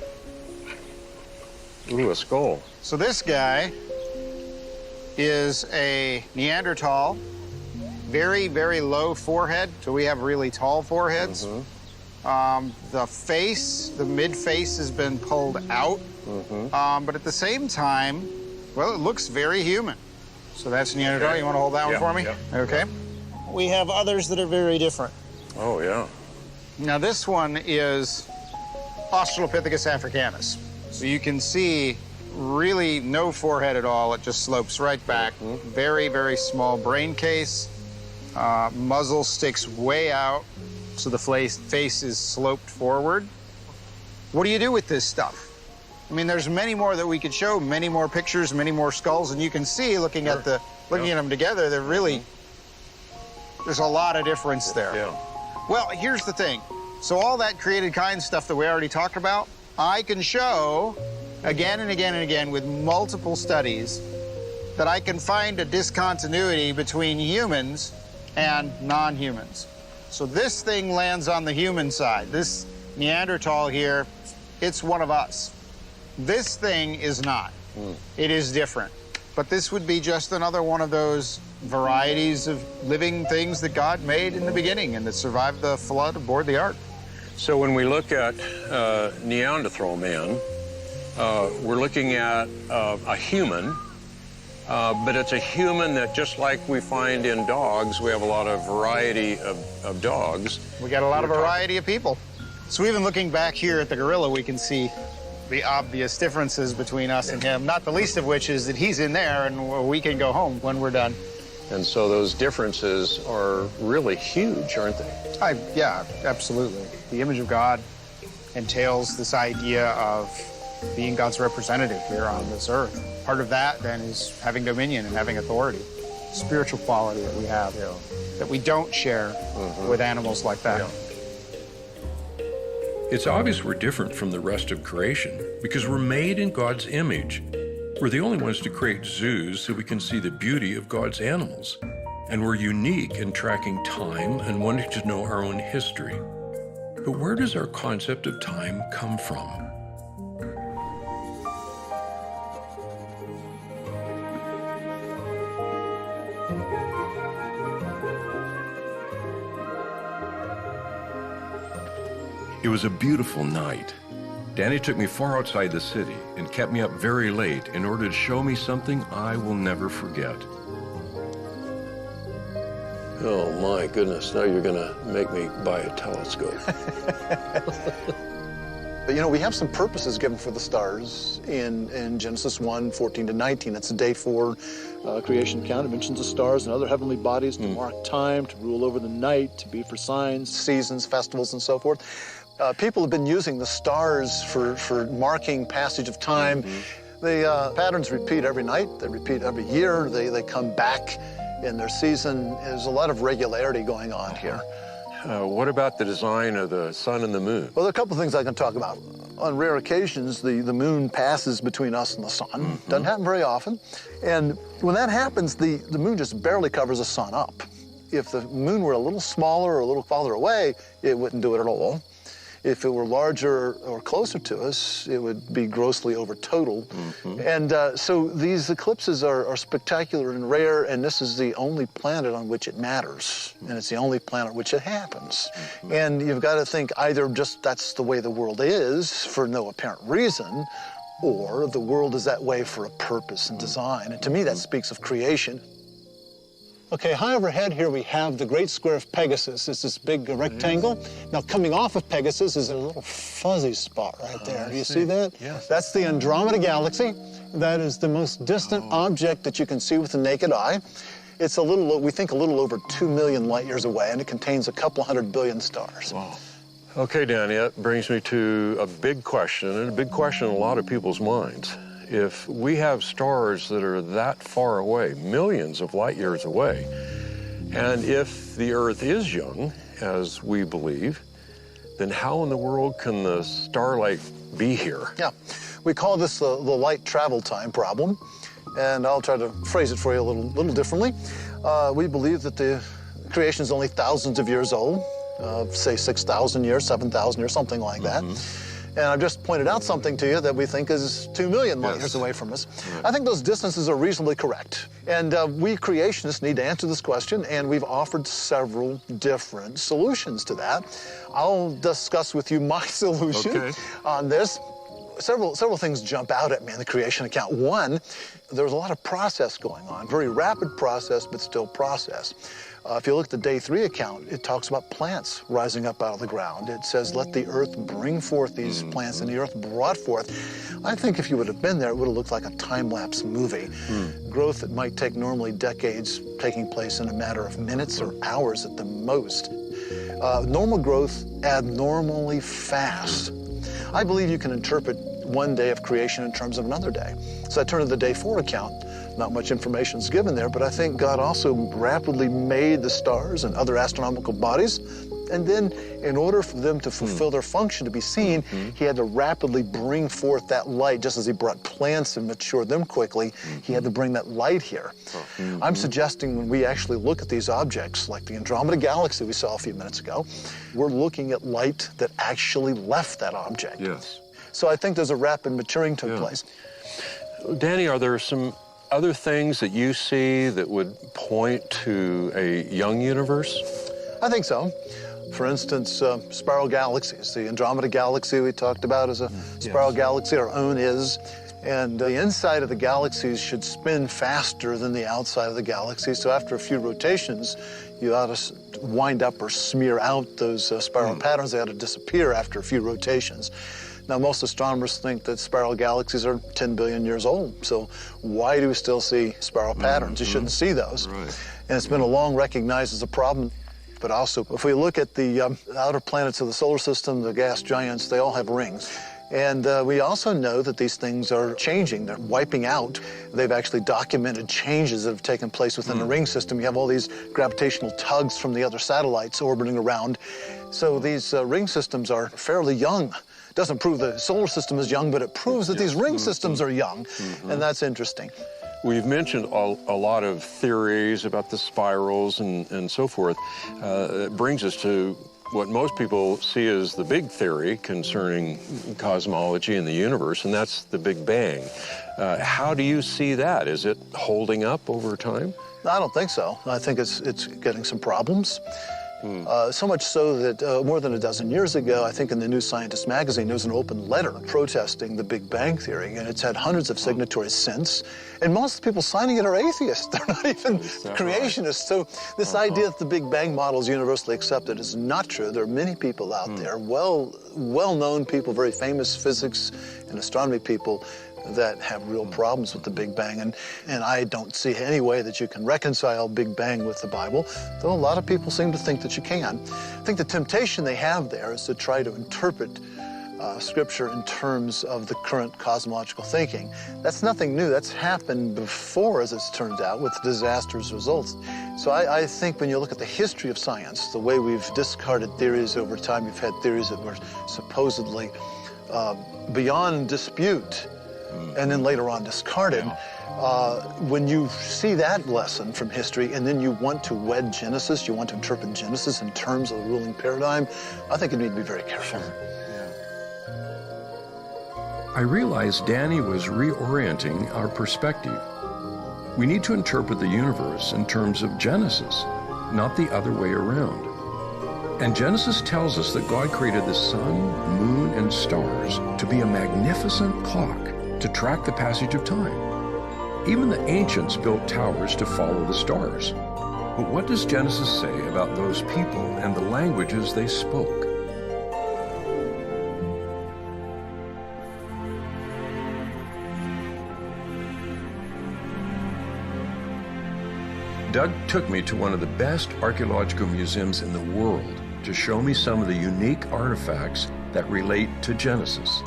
Ooh, a skull. So this guy is a Neanderthal, very, very low forehead. So we have really tall foreheads. The face, the mid-face has been pulled out. But at the same time, well, it looks very human. So that's Neanderthal. Okay. You want to hold that one for me? Yeah. Okay. We have others that are very different. Oh, yeah. Now, this one is Australopithecus africanus. So you can see really no forehead at all. It just slopes right back. Very, very small brain case. Muzzle sticks way out, so the face is sloped forward. What do you do with this stuff? I mean, there's many more that we could show, many more pictures, many more skulls, and you can see, looking at them together, they're really, there's a lot of difference there. Yeah. Well, here's the thing. So all that created kind stuff that we already talked about, I can show again and again and again with multiple studies that I can find a discontinuity between humans and non-humans. So this thing lands on the human side. This Neanderthal here, it's one of us. This thing is not. It is different. But this would be just another one of those varieties of living things that God made in the beginning and that survived the flood aboard the ark. So when we look at Neanderthal man, we're looking at a human, but it's a human that, just like we find in dogs, we have a lot of variety of dogs. We got a lot of variety of people. So even looking back here at the gorilla, we can see the obvious differences between us and him, not the least of which is that he's in there and we can go home when we're done. And so those differences are really huge, aren't they? Yeah, absolutely. The image of God entails this idea of being God's representative here on this earth. Part of that, then, is having dominion and having authority, spiritual quality that we have, that we don't share with animals like that. Yeah. It's obvious we're different from the rest of creation because we're made in God's image. We're the only ones to create zoos so we can see the beauty of God's animals. And we're unique in tracking time and wanting to know our own history. But where does our concept of time come from? It was a beautiful night. Danny took me far outside the city and kept me up very late in order to show me something I will never forget. Oh my goodness, now you're gonna make me buy a telescope. You know, we have some purposes given for the stars in Genesis 1:14-19. It's day 4 creation account. It mentions the stars and other heavenly bodies to mark time, to rule over the night, to be for signs, seasons, festivals, and so forth. People have been using the stars for marking passage of time. The patterns repeat every night. They repeat every year. They come back in their season. There's a lot of regularity going on here. What about the design of the sun and the moon? Well, there are a couple of things I can talk about. On rare occasions, the moon passes between us and the sun. Doesn't happen very often. And when that happens, the moon just barely covers the sun up. If the moon were a little smaller or a little farther away, it wouldn't do it at all. If it were larger or closer to us, it would be grossly over total. And so these eclipses are spectacular and rare, and this is the only planet on which it matters, and it's the only planet on which it happens. And you've got to think either just that's the way the world is for no apparent reason, or the world is that way for a purpose and design. And to me, that speaks of creation. Okay, high overhead here we have the Great Square of Pegasus. It's this big rectangle. Now coming off of Pegasus is a little fuzzy spot right there. Do you see that? Yes. That's the Andromeda Galaxy. That is the most distant object that you can see with the naked eye. It's we think a little over 2 million light years away, and it contains a couple 100 billion stars. Wow. Okay, Danny, that brings me to a big question, and a big question in a lot of people's minds. If we have stars that are that far away, millions of light years away, and if the Earth is young, as we believe, then how in the world can the starlight be here? Yeah, we call this the light travel time problem, and I'll try to phrase it for you a little differently. We believe that the creation is only thousands of years old, say 6,000 years, 7,000 years, something like that. And I've just pointed out something to you that we think is 2 million light years away from us. I think those distances are reasonably correct. And we creationists need to answer this question, and we've offered several different solutions to that. I'll discuss with you my solution on this. several things jump out at me in the creation account. One, there was a lot of process going on, very rapid process, but still process. If you look at the day 3 account, it talks about plants rising up out of the ground. It says, let the earth bring forth these plants, and the earth brought forth. I think if you would have been there, it would have looked like a time-lapse movie. Growth that might take normally decades, taking place in a matter of minutes or hours at the most. Normal growth, abnormally fast. I believe you can interpret one day of creation in terms of another day. So I turn to the day 4 account. Not much information is given there, but I think God also rapidly made the stars and other astronomical bodies. And then in order for them to fulfill their function to be seen, he had to rapidly bring forth that light. Just as he brought plants and matured them quickly, he had to bring that light here. I'm suggesting when we actually look at these objects, like the Andromeda Galaxy we saw a few minutes ago, we're looking at light that actually left that object. Yes. So I think there's a rapid maturing took place. Danny, are there some other things that you see that would point to a young universe? I think so. For instance, spiral galaxies. The Andromeda Galaxy we talked about is a spiral galaxy. Our own is. And the inside of the galaxies should spin faster than the outside of the galaxy. So after a few rotations, you ought to wind up or smear out those spiral patterns. They ought to disappear after a few rotations. Now, most astronomers think that spiral galaxies are 10 billion years old. So why do we still see spiral patterns? You shouldn't see those. Right. And it's been long recognized as a problem. But also, if we look at the outer planets of the solar system, the gas giants, they all have rings. And we also know that these things are changing. They're wiping out. They've actually documented changes that have taken place within the ring system. You have all these gravitational tugs from the other satellites orbiting around. So these ring systems are fairly young. It doesn't prove the solar system is young, but it proves that these ring systems are young. And that's interesting. We've mentioned a lot of theories about the spirals and so forth. It brings us to what most people see as the big theory concerning cosmology and the universe, and that's the Big Bang. How do you see that? Is it holding up over time? I don't think so. I think it's getting some problems. So much so that more than a dozen years ago, I think in the New Scientist magazine, there was an open letter protesting the Big Bang Theory, and it's had hundreds of signatories since. And most people signing it are atheists. They're not even creationists. So this idea that the Big Bang model is universally accepted is not true. There are many people out there, well-known people, very famous physics and astronomy people, that have real problems with the Big Bang. And I don't see any way that you can reconcile Big Bang with the Bible, though a lot of people seem to think that you can. I think the temptation they have there is to try to interpret Scripture in terms of the current cosmological thinking. That's nothing new. That's happened before, as it's turned out, with disastrous results. So I think when you look at the history of science, the way we've discarded theories over time, you've had theories that were supposedly beyond dispute, and then later on discarded. When you see that lesson from history and then you want to wed Genesis, you want to interpret Genesis in terms of the ruling paradigm, I think you need to be very careful. I realized Danny was reorienting our perspective. We need to interpret the universe in terms of Genesis, not the other way around. And Genesis tells us that God created the sun, moon, and stars to be a magnificent clock to track the passage of time. Even the ancients built towers to follow the stars. But what does Genesis say about those people and the languages they spoke? Doug took me to one of the best archaeological museums in the world to show me some of the unique artifacts that relate to Genesis.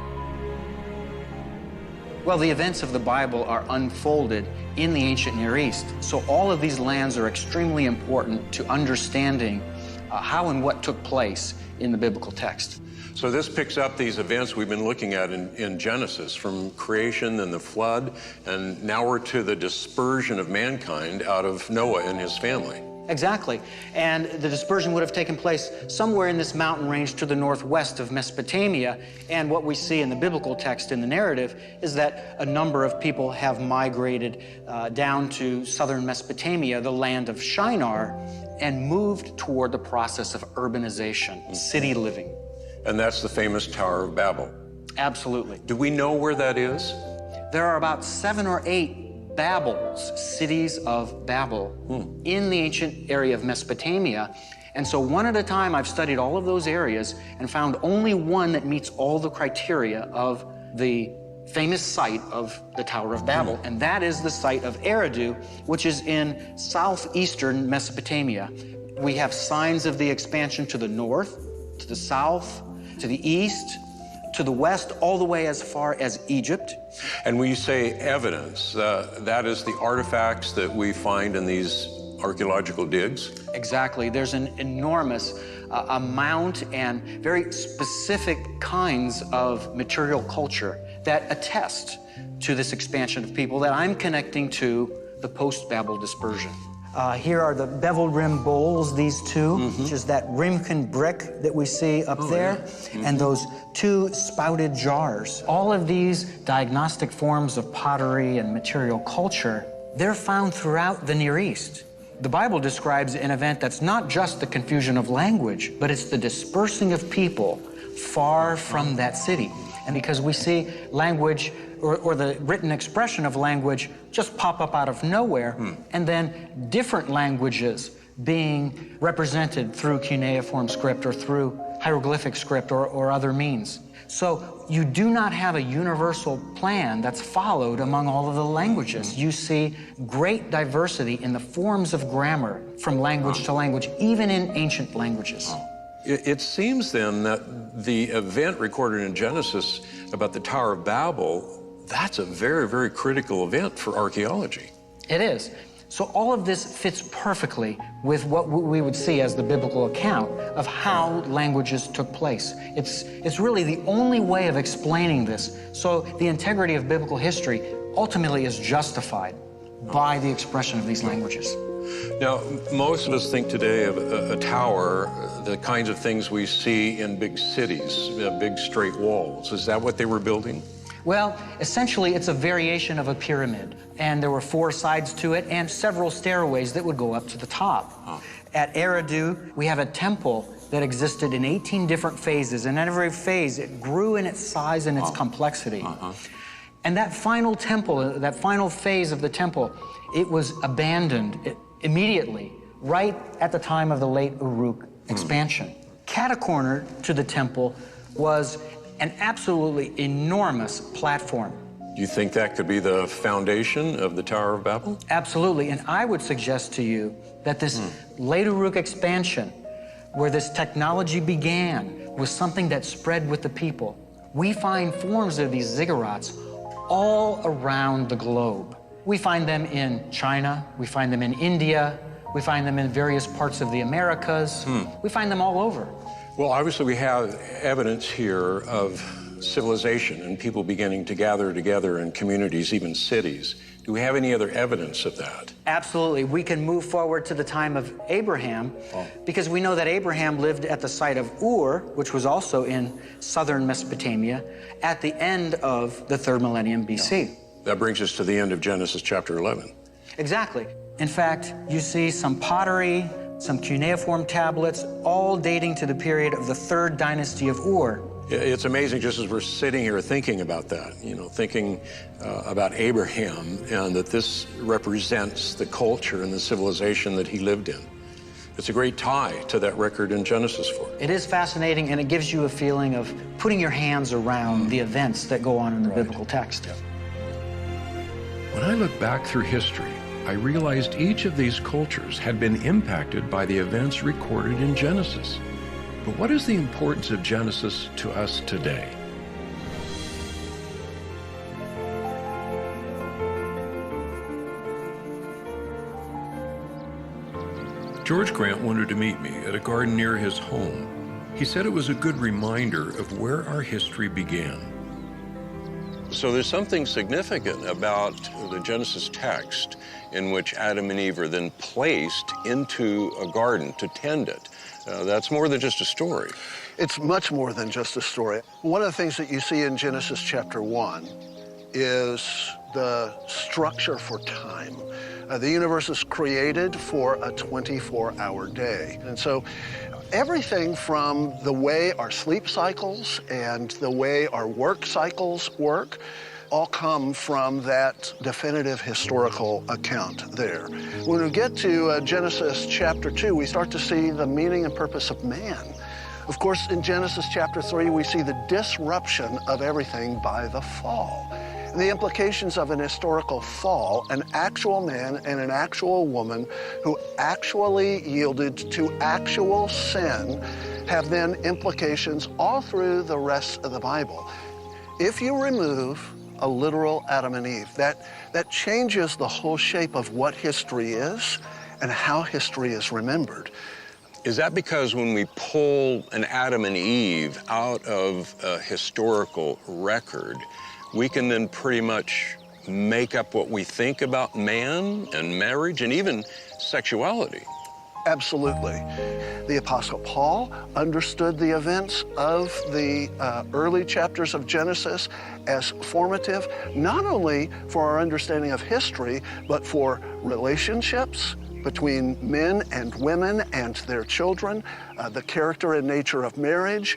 Well, the events of the Bible are unfolded in the ancient Near East. So all of these lands are extremely important to understanding how and what took place in the biblical text. So this picks up these events we've been looking at in Genesis, from creation and the flood, and now we're to the dispersion of mankind out of Noah and his family. Exactly. And the dispersion would have taken place somewhere in this mountain range to the northwest of Mesopotamia. And what we see in the biblical text in the narrative is that a number of people have migrated down to southern Mesopotamia, the land of Shinar, and moved toward the process of urbanization, city living. And that's the famous Tower of Babel. Absolutely. Do we know where that is? There are about 7 or 8 Babels, cities of Babel, in the ancient area of Mesopotamia. And so one at a time, I've studied all of those areas and found only one that meets all the criteria of the famous site of the Tower of Babel, and that is the site of Eridu, which is in southeastern Mesopotamia. We have signs of the expansion to the north, to the south, to the east, to the west, all the way as far as Egypt. And when you say evidence, that is the artifacts that we find in these archaeological digs? Exactly. There's an enormous amount and very specific kinds of material culture that attest to this expansion of people that I'm connecting to the post-Babel dispersion. Here are the beveled rim bowls, these two, which is that rimkin brick that we see up there, and those 2 spouted jars. All of these diagnostic forms of pottery and material culture, they're found throughout the Near East. The Bible describes an event that's not just the confusion of language, but it's the dispersing of people far from that city. And because we see language or the written expression of language just pop up out of nowhere, and then different languages being represented through cuneiform script or through hieroglyphic script or other means. So you do not have a universal plan that's followed among all of the languages. You see great diversity in the forms of grammar from language to language, even in ancient languages. It seems then that the event recorded in Genesis about the Tower of Babel, that's a very, very critical event for archaeology. It is. So all of this fits perfectly with what we would see as the biblical account of how languages took place. It's really the only way of explaining this. So the integrity of biblical history ultimately is justified by the expression of these languages. Now, most of us think today of a tower, the kinds of things we see in big cities, big straight walls. Is that what they were building? Well, essentially, it's a variation of a pyramid. And there were 4 sides to it and several stairways that would go up to the top. At Eridu, we have a temple that existed in 18 different phases. And in every phase, it grew in its size and its complexity. And that final temple, that final phase of the temple, it was abandoned immediately, right at the time of the late Uruk expansion. Catacorner to the temple was an absolutely enormous platform. Do you think that could be the foundation of the Tower of Babel? Absolutely, and I would suggest to you that this late Uruk expansion, where this technology began, was something that spread with the people. We find forms of these ziggurats all around the globe. We find them in China, we find them in India, we find them in various parts of the Americas. We find them all over. Well, obviously we have evidence here of civilization and people beginning to gather together in communities, even cities. Do we have any other evidence of that? Absolutely. We can move forward to the time of Abraham because we know that Abraham lived at the site of Ur, which was also in southern Mesopotamia, at the end of the 3rd millennium BC. That brings us to the end of Genesis chapter 11. Exactly. In fact, you see some pottery, some cuneiform tablets, all dating to the period of the 3rd dynasty of Ur. It's amazing just as we're sitting here thinking about that, thinking about Abraham and that this represents the culture and the civilization that he lived in. It's a great tie to that record in Genesis 4. It is fascinating, and it gives you a feeling of putting your hands around the events that go on in the biblical text. When I look back through history, I realized each of these cultures had been impacted by the events recorded in Genesis. But what is the importance of Genesis to us today? George Grant wanted to meet me at a garden near his home. He said it was a good reminder of where our history began. So there's something significant about the Genesis text in which Adam and Eve are then placed into a garden to tend it. That's more than just a story. It's much more than just a story. One of the things that you see in Genesis chapter 1 is the structure for time. The universe is created for a 24-hour day. And so everything from the way our sleep cycles and the way our work cycles work all come from that definitive historical account there. When we get to Genesis chapter 2, we start to see the meaning and purpose of man. Of course, in Genesis chapter 3, we see the disruption of everything by the fall. And the implications of an historical fall, an actual man and an actual woman who actually yielded to actual sin, have then implications all through the rest of the Bible. If you remove a literal Adam and Eve, that changes the whole shape of what history is and how history is remembered. Is that because when we pull an Adam and Eve out of a historical record, we can then pretty much make up what we think about man and marriage and even sexuality? Absolutely. The Apostle Paul understood the events of the early chapters of Genesis as formative, not only for our understanding of history, but for relationships between men and women and their children, the character and nature of marriage,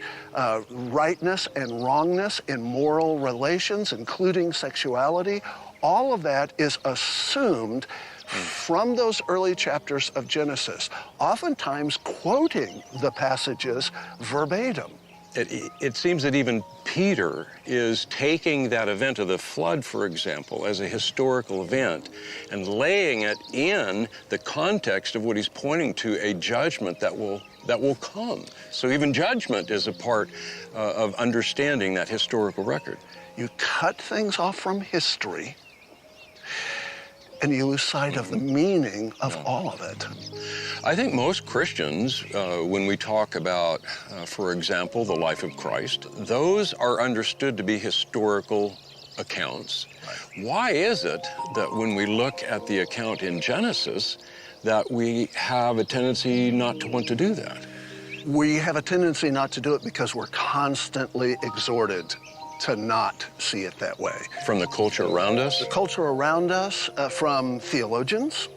rightness and wrongness in moral relations, including sexuality. All of that is assumed from those early chapters of Genesis, oftentimes quoting the passages verbatim. It seems that even Peter is taking that event of the flood, for example, as a historical event and laying it in the context of what he's pointing to, a judgment that will come. So even judgment is a part of understanding that historical record. You cut things off from history and you lose sight of the meaning of all of it. I think most Christians, when we talk about, for example, the life of Christ, those are understood to be historical accounts. Why is it that when we look at the account in Genesis, that we have a tendency not to want to do that? We have a tendency not to do it because we're constantly exhorted to not see it that way. From the culture around us? The culture around us, from theologians,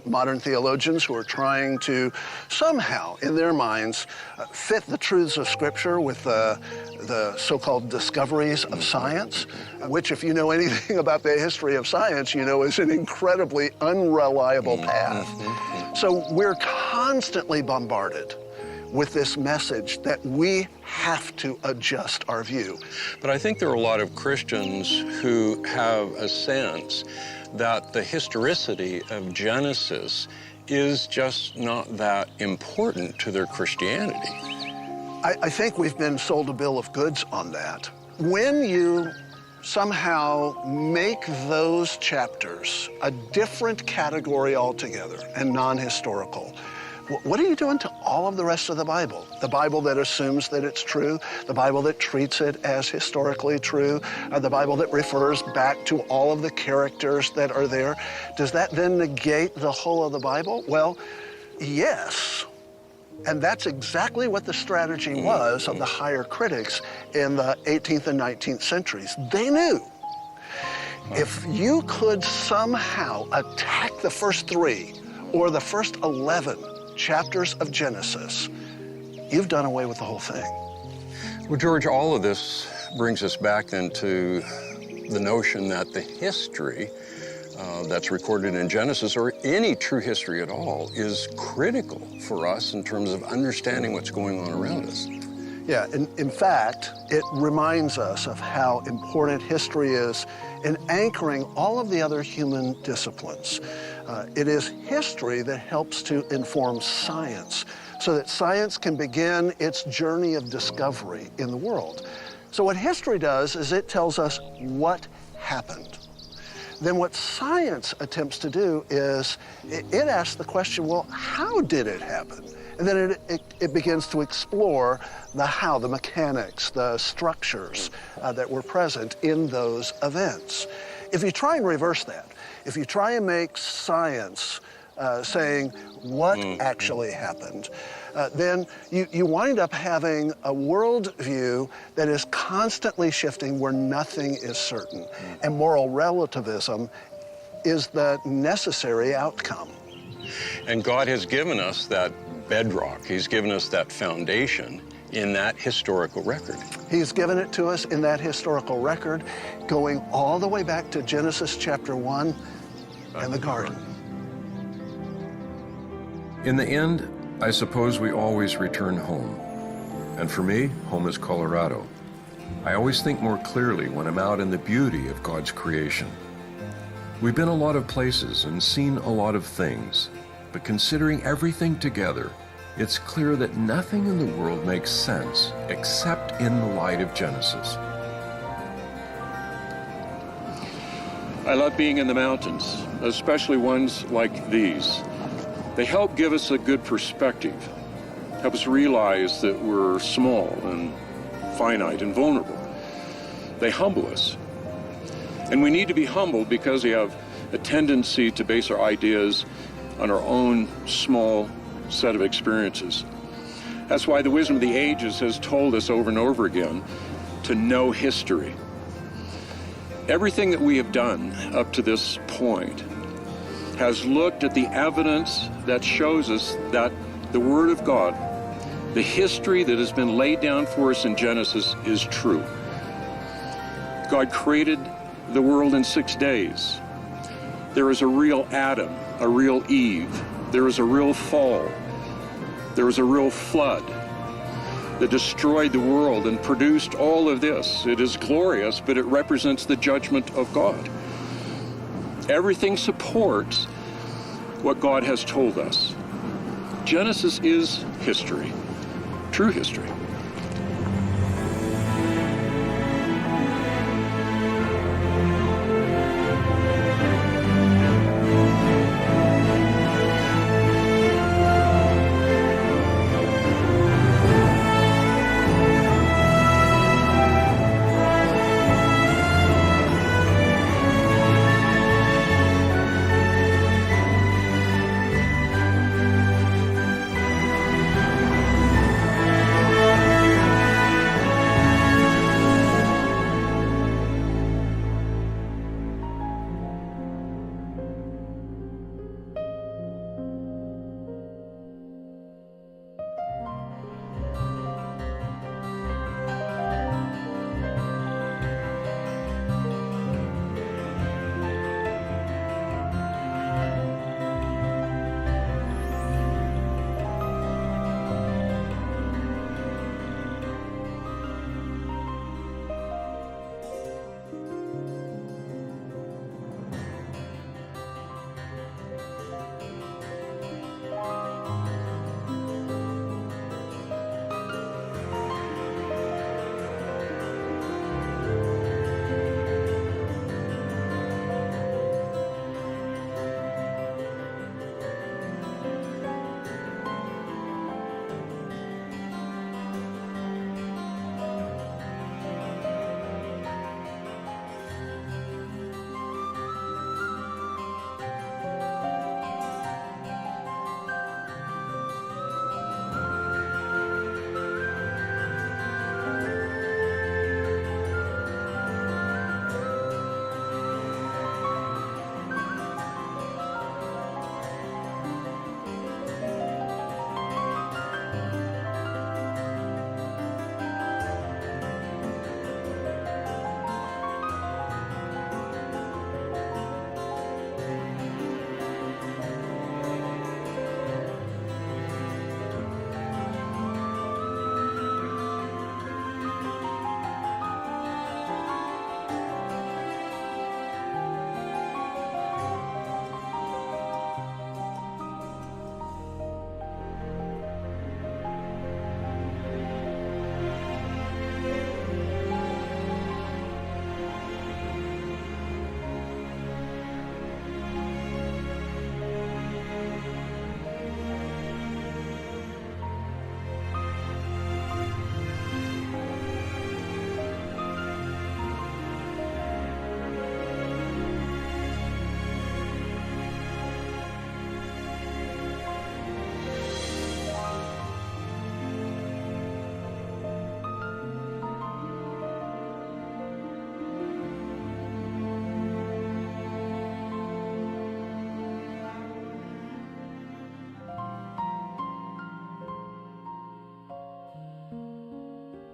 modern theologians who are trying to somehow, in their minds, fit the truths of Scripture with the so-called discoveries of science, which, if you know anything about the history of science, you know is an incredibly unreliable path. So we're constantly bombarded with this message that we have to adjust our view. But I think there are a lot of Christians who have a sense that the historicity of Genesis is just not that important to their Christianity. I think we've been sold a bill of goods on that. When you somehow make those chapters a different category altogether and non-historical, what are you doing to all of the rest of the Bible? The Bible that assumes that it's true, the Bible that treats it as historically true, the Bible that refers back to all of the characters that are there. Does that then negate the whole of the Bible? Well, yes. And that's exactly what the strategy was of the higher critics in the 18th and 19th centuries. They knew if you could somehow attack the first 3 or the first 11 chapters of Genesis, you've done away with the whole thing. Well, George, all of this brings us back into the notion that the history that's recorded in Genesis, or any true history at all, is critical for us in terms of understanding what's going on around us. Yeah, in fact, it reminds us of how important history is in anchoring all of the other human disciplines. It is history that helps to inform science so that science can begin its journey of discovery in the world. So what history does is it tells us what happened. Then what science attempts to do is it asks the question, well, how did it happen? And then it begins to explore the how, the mechanics, the structures that were present in those events. If you try and reverse that, if you try and make science saying what actually happened, then you wind up having a worldview that is constantly shifting where nothing is certain. And moral relativism is the necessary outcome. And God has given us that bedrock. He's given us that foundation in that historical record. He's given it to us in that historical record, going all the way back to Genesis chapter 1 and the garden. In the end, I suppose we always return home. And for me, home is Colorado. I always think more clearly when I'm out in the beauty of God's creation. We've been a lot of places and seen a lot of things, but considering everything together, it's clear that nothing in the world makes sense except in the light of Genesis. I love being in the mountains, especially ones like these. They help give us a good perspective, help us realize that we're small and finite and vulnerable. They humble us. And we need to be humbled because we have a tendency to base our ideas on our own small set of experiences. That's why the wisdom of the ages has told us over and over again to know history. Everything that we have done up to this point has looked at the evidence that shows us that the Word of God, the history that has been laid down for us in Genesis, is true. God created the world in 6 days. There is a real Adam, a real Eve. There is a real fall. There was a real flood that destroyed the world and produced all of this. It is glorious, but it represents the judgment of God. Everything supports what God has told us. Genesis is history, true history.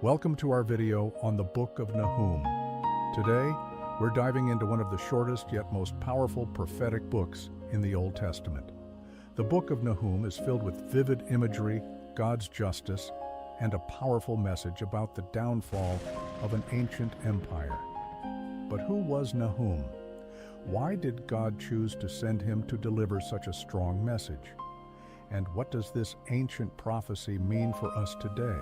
Welcome to our video on the Book of Nahum. Today, we're diving into one of the shortest yet most powerful prophetic books in the Old Testament. The Book of Nahum is filled with vivid imagery, God's justice, and a powerful message about the downfall of an ancient empire. But who was Nahum? Why did God choose to send him to deliver such a strong message? And what does this ancient prophecy mean for us today?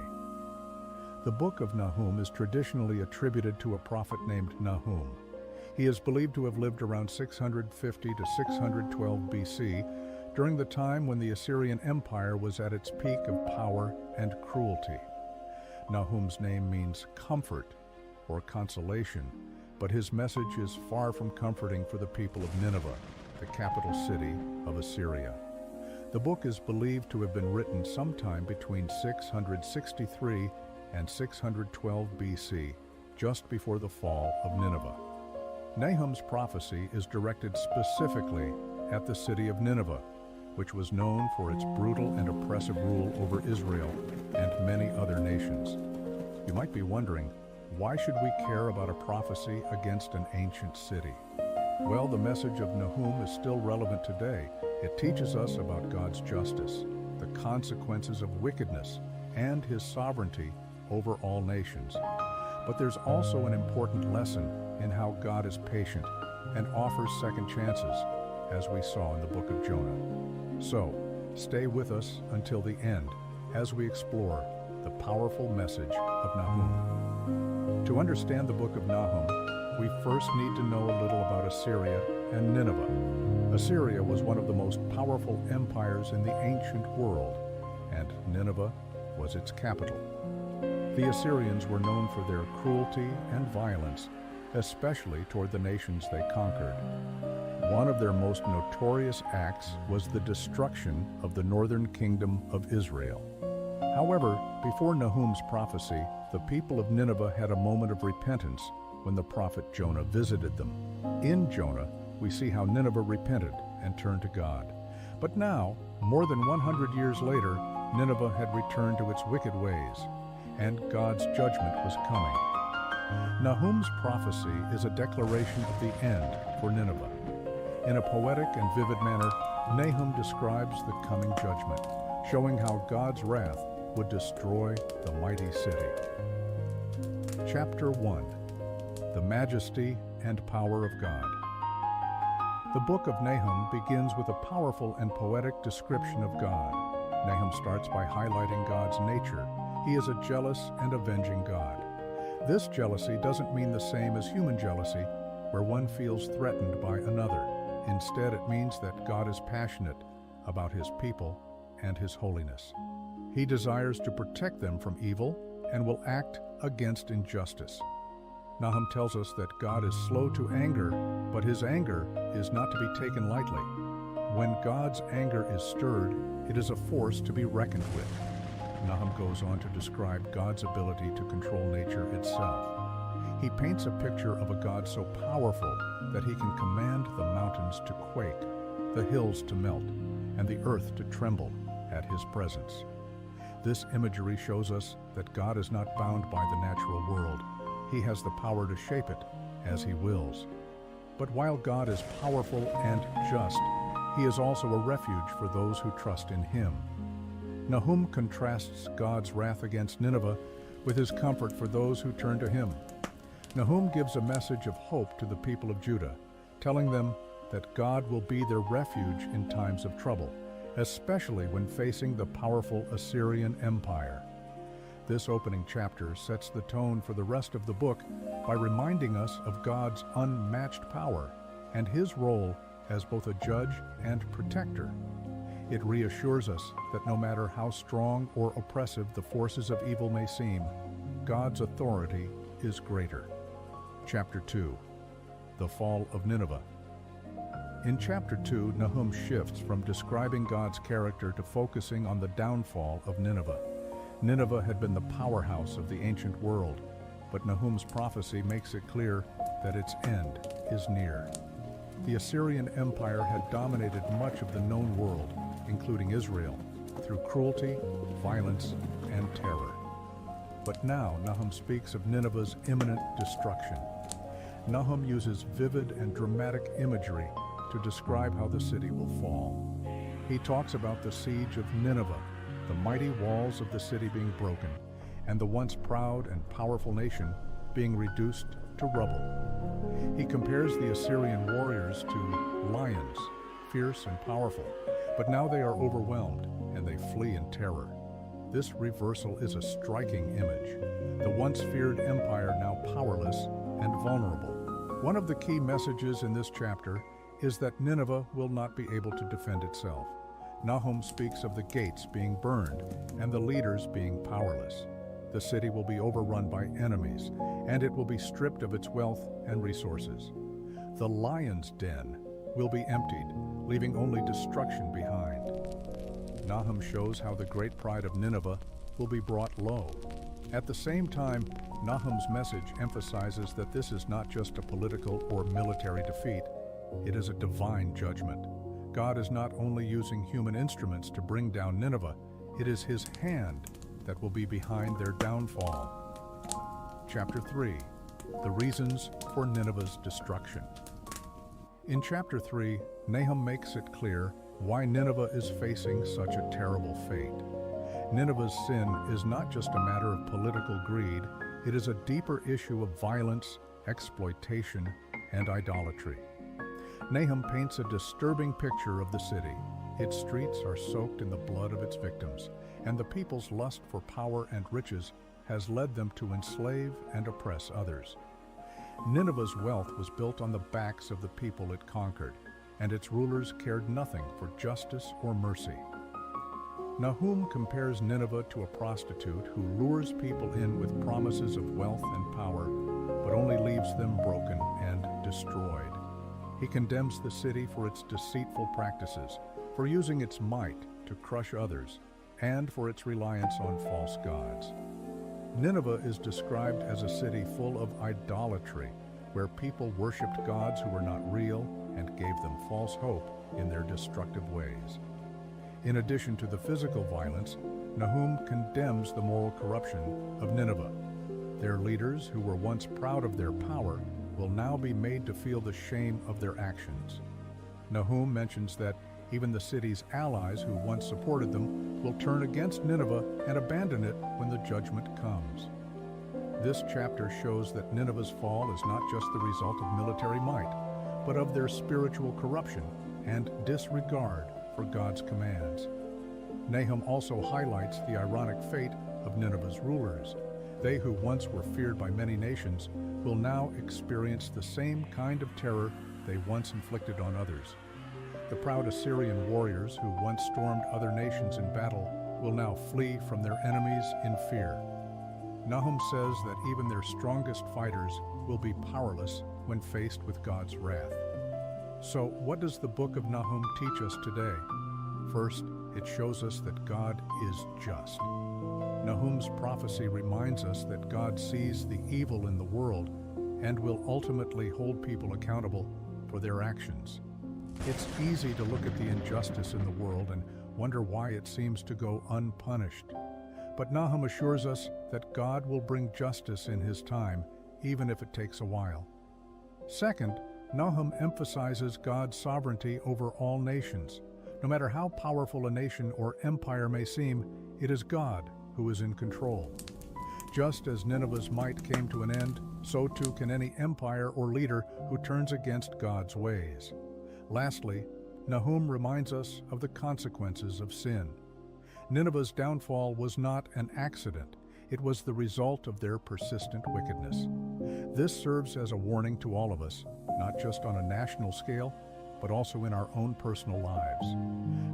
The Book of Nahum is traditionally attributed to a prophet named Nahum. He is believed to have lived around 650 to 612 BC, during the time when the Assyrian Empire was at its peak of power and cruelty. Nahum's name means comfort or consolation, but his message is far from comforting for the people of Nineveh, the capital city of Assyria. The book is believed to have been written sometime between 663 and 612 BC, just before the fall of Nineveh. Nahum's prophecy is directed specifically at the city of Nineveh, which was known for its brutal and oppressive rule over Israel and many other nations. You might be wondering, why should we care about a prophecy against an ancient city? Well, the message of Nahum is still relevant today. It teaches us about God's justice, the consequences of wickedness, and his sovereignty over all nations. But there's also an important lesson in how God is patient and offers second chances, as we saw in the book of Jonah. So, stay with us until the end as we explore the powerful message of Nahum. To understand the book of Nahum, we first need to know a little about Assyria and Nineveh. Assyria was one of the most powerful empires in the ancient world, and Nineveh was its capital. The Assyrians were known for their cruelty and violence, especially toward the nations they conquered. One of their most notorious acts was the destruction of the northern kingdom of Israel. However, before Nahum's prophecy, the people of Nineveh had a moment of repentance when the prophet Jonah visited them. In Jonah, we see how Nineveh repented and turned to God. But now, more than 100 years later, Nineveh had returned to its wicked ways, and God's judgment was coming. Nahum's prophecy is a declaration of the end for Nineveh. In a poetic and vivid manner, Nahum describes the coming judgment, showing how God's wrath would destroy the mighty city. Chapter 1. The Majesty and Power of God. The book of Nahum begins with a powerful and poetic description of God. Nahum starts by highlighting God's nature. He is a jealous and avenging God. This jealousy doesn't mean the same as human jealousy, where one feels threatened by another. Instead, it means that God is passionate about his people and his holiness. He desires to protect them from evil and will act against injustice. Nahum tells us that God is slow to anger, but his anger is not to be taken lightly. When God's anger is stirred, it is a force to be reckoned with. Nahum goes on to describe God's ability to control nature itself. He paints a picture of a God so powerful that he can command the mountains to quake, the hills to melt, and the earth to tremble at his presence. This imagery shows us that God is not bound by the natural world. He has the power to shape it as he wills. But while God is powerful and just, he is also a refuge for those who trust in him. Nahum contrasts God's wrath against Nineveh with his comfort for those who turn to him. Nahum gives a message of hope to the people of Judah, telling them that God will be their refuge in times of trouble, especially when facing the powerful Assyrian Empire. This opening chapter sets the tone for the rest of the book by reminding us of God's unmatched power and his role as both a judge and protector. It reassures us that no matter how strong or oppressive the forces of evil may seem, God's authority is greater. Chapter 2. The Fall of Nineveh. In Chapter 2, Nahum shifts from describing God's character to focusing on the downfall of Nineveh. Nineveh had been the powerhouse of the ancient world, but Nahum's prophecy makes it clear that its end is near. The Assyrian Empire had dominated much of the known world, including Israel, through cruelty, violence, and terror. But now Nahum speaks of Nineveh's imminent destruction. Nahum uses vivid and dramatic imagery to describe how the city will fall. He talks about the siege of Nineveh, the mighty walls of the city being broken, and the once proud and powerful nation being reduced to rubble. He compares the Assyrian warriors to lions, fierce and powerful, but now they are overwhelmed and they flee in terror. This reversal is a striking image. The once feared empire now powerless and vulnerable. One of the key messages in this chapter is that Nineveh will not be able to defend itself. Nahum speaks of the gates being burned and the leaders being powerless. The city will be overrun by enemies, and it will be stripped of its wealth and resources. The lion's den will be emptied, leaving only destruction behind. Nahum shows how the great pride of Nineveh will be brought low. At the same time, Nahum's message emphasizes that this is not just a political or military defeat, it is a divine judgment. God is not only using human instruments to bring down Nineveh, it is his hand that will be behind their downfall. Chapter 3, the reasons for Nineveh's destruction. In chapter 3, Nahum makes it clear why Nineveh is facing such a terrible fate. Nineveh's sin is not just a matter of political greed, it is a deeper issue of violence, exploitation, and idolatry. Nahum paints a disturbing picture of the city. Its streets are soaked in the blood of its victims, and the people's lust for power and riches has led them to enslave and oppress others. Nineveh's wealth was built on the backs of the people it conquered, and its rulers cared nothing for justice or mercy. Nahum compares Nineveh to a prostitute who lures people in with promises of wealth and power, but only leaves them broken and destroyed. He condemns the city for its deceitful practices, for using its might to crush others, and for its reliance on false gods. Nineveh is described as a city full of idolatry, where people worshipped gods who were not real and gave them false hope in their destructive ways. In addition to the physical violence, Nahum condemns the moral corruption of Nineveh. Their leaders, who were once proud of their power, will now be made to feel the shame of their actions. Nahum mentions that even the city's allies who once supported them will turn against Nineveh and abandon it when the judgment comes. This chapter shows that Nineveh's fall is not just the result of military might, but of their spiritual corruption and disregard for God's commands. Nahum also highlights the ironic fate of Nineveh's rulers. They who once were feared by many nations will now experience the same kind of terror they once inflicted on others. The proud Assyrian warriors who once stormed other nations in battle will now flee from their enemies in fear. Nahum says that even their strongest fighters will be powerless when faced with God's wrath. So, what does the book of Nahum teach us today? First, it shows us that God is just. Nahum's prophecy reminds us that God sees the evil in the world and will ultimately hold people accountable for their actions. It's easy to look at the injustice in the world and wonder why it seems to go unpunished. But Nahum assures us that God will bring justice in his time, even if it takes a while. Second, Nahum emphasizes God's sovereignty over all nations. No matter how powerful a nation or empire may seem, it is God who is in control. Just as Nineveh's might came to an end, so too can any empire or leader who turns against God's ways. Lastly, Nahum reminds us of the consequences of sin. Nineveh's downfall was not an accident. It was the result of their persistent wickedness. This serves as a warning to all of us, not just on a national scale, but also in our own personal lives.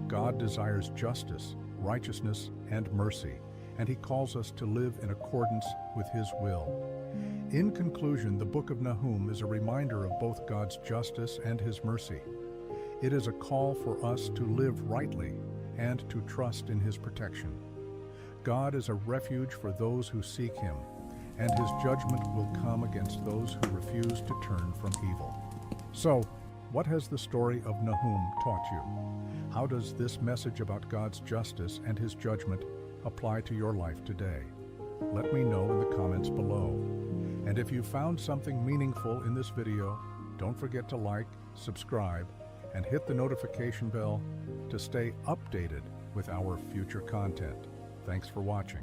God desires justice, righteousness, and mercy, and he calls us to live in accordance with his will. In conclusion, the book of Nahum is a reminder of both God's justice and his mercy. It is a call for us to live rightly and to trust in his protection. God is a refuge for those who seek him, and his judgment will come against those who refuse to turn from evil. So, what has the story of Nahum taught you? How does this message about God's justice and his judgment apply to your life today? let me know in the comments below. And if you found something meaningful in this video, don't forget to like, subscribe, and hit the notification bell to stay updated with our future content. Thanks for watching.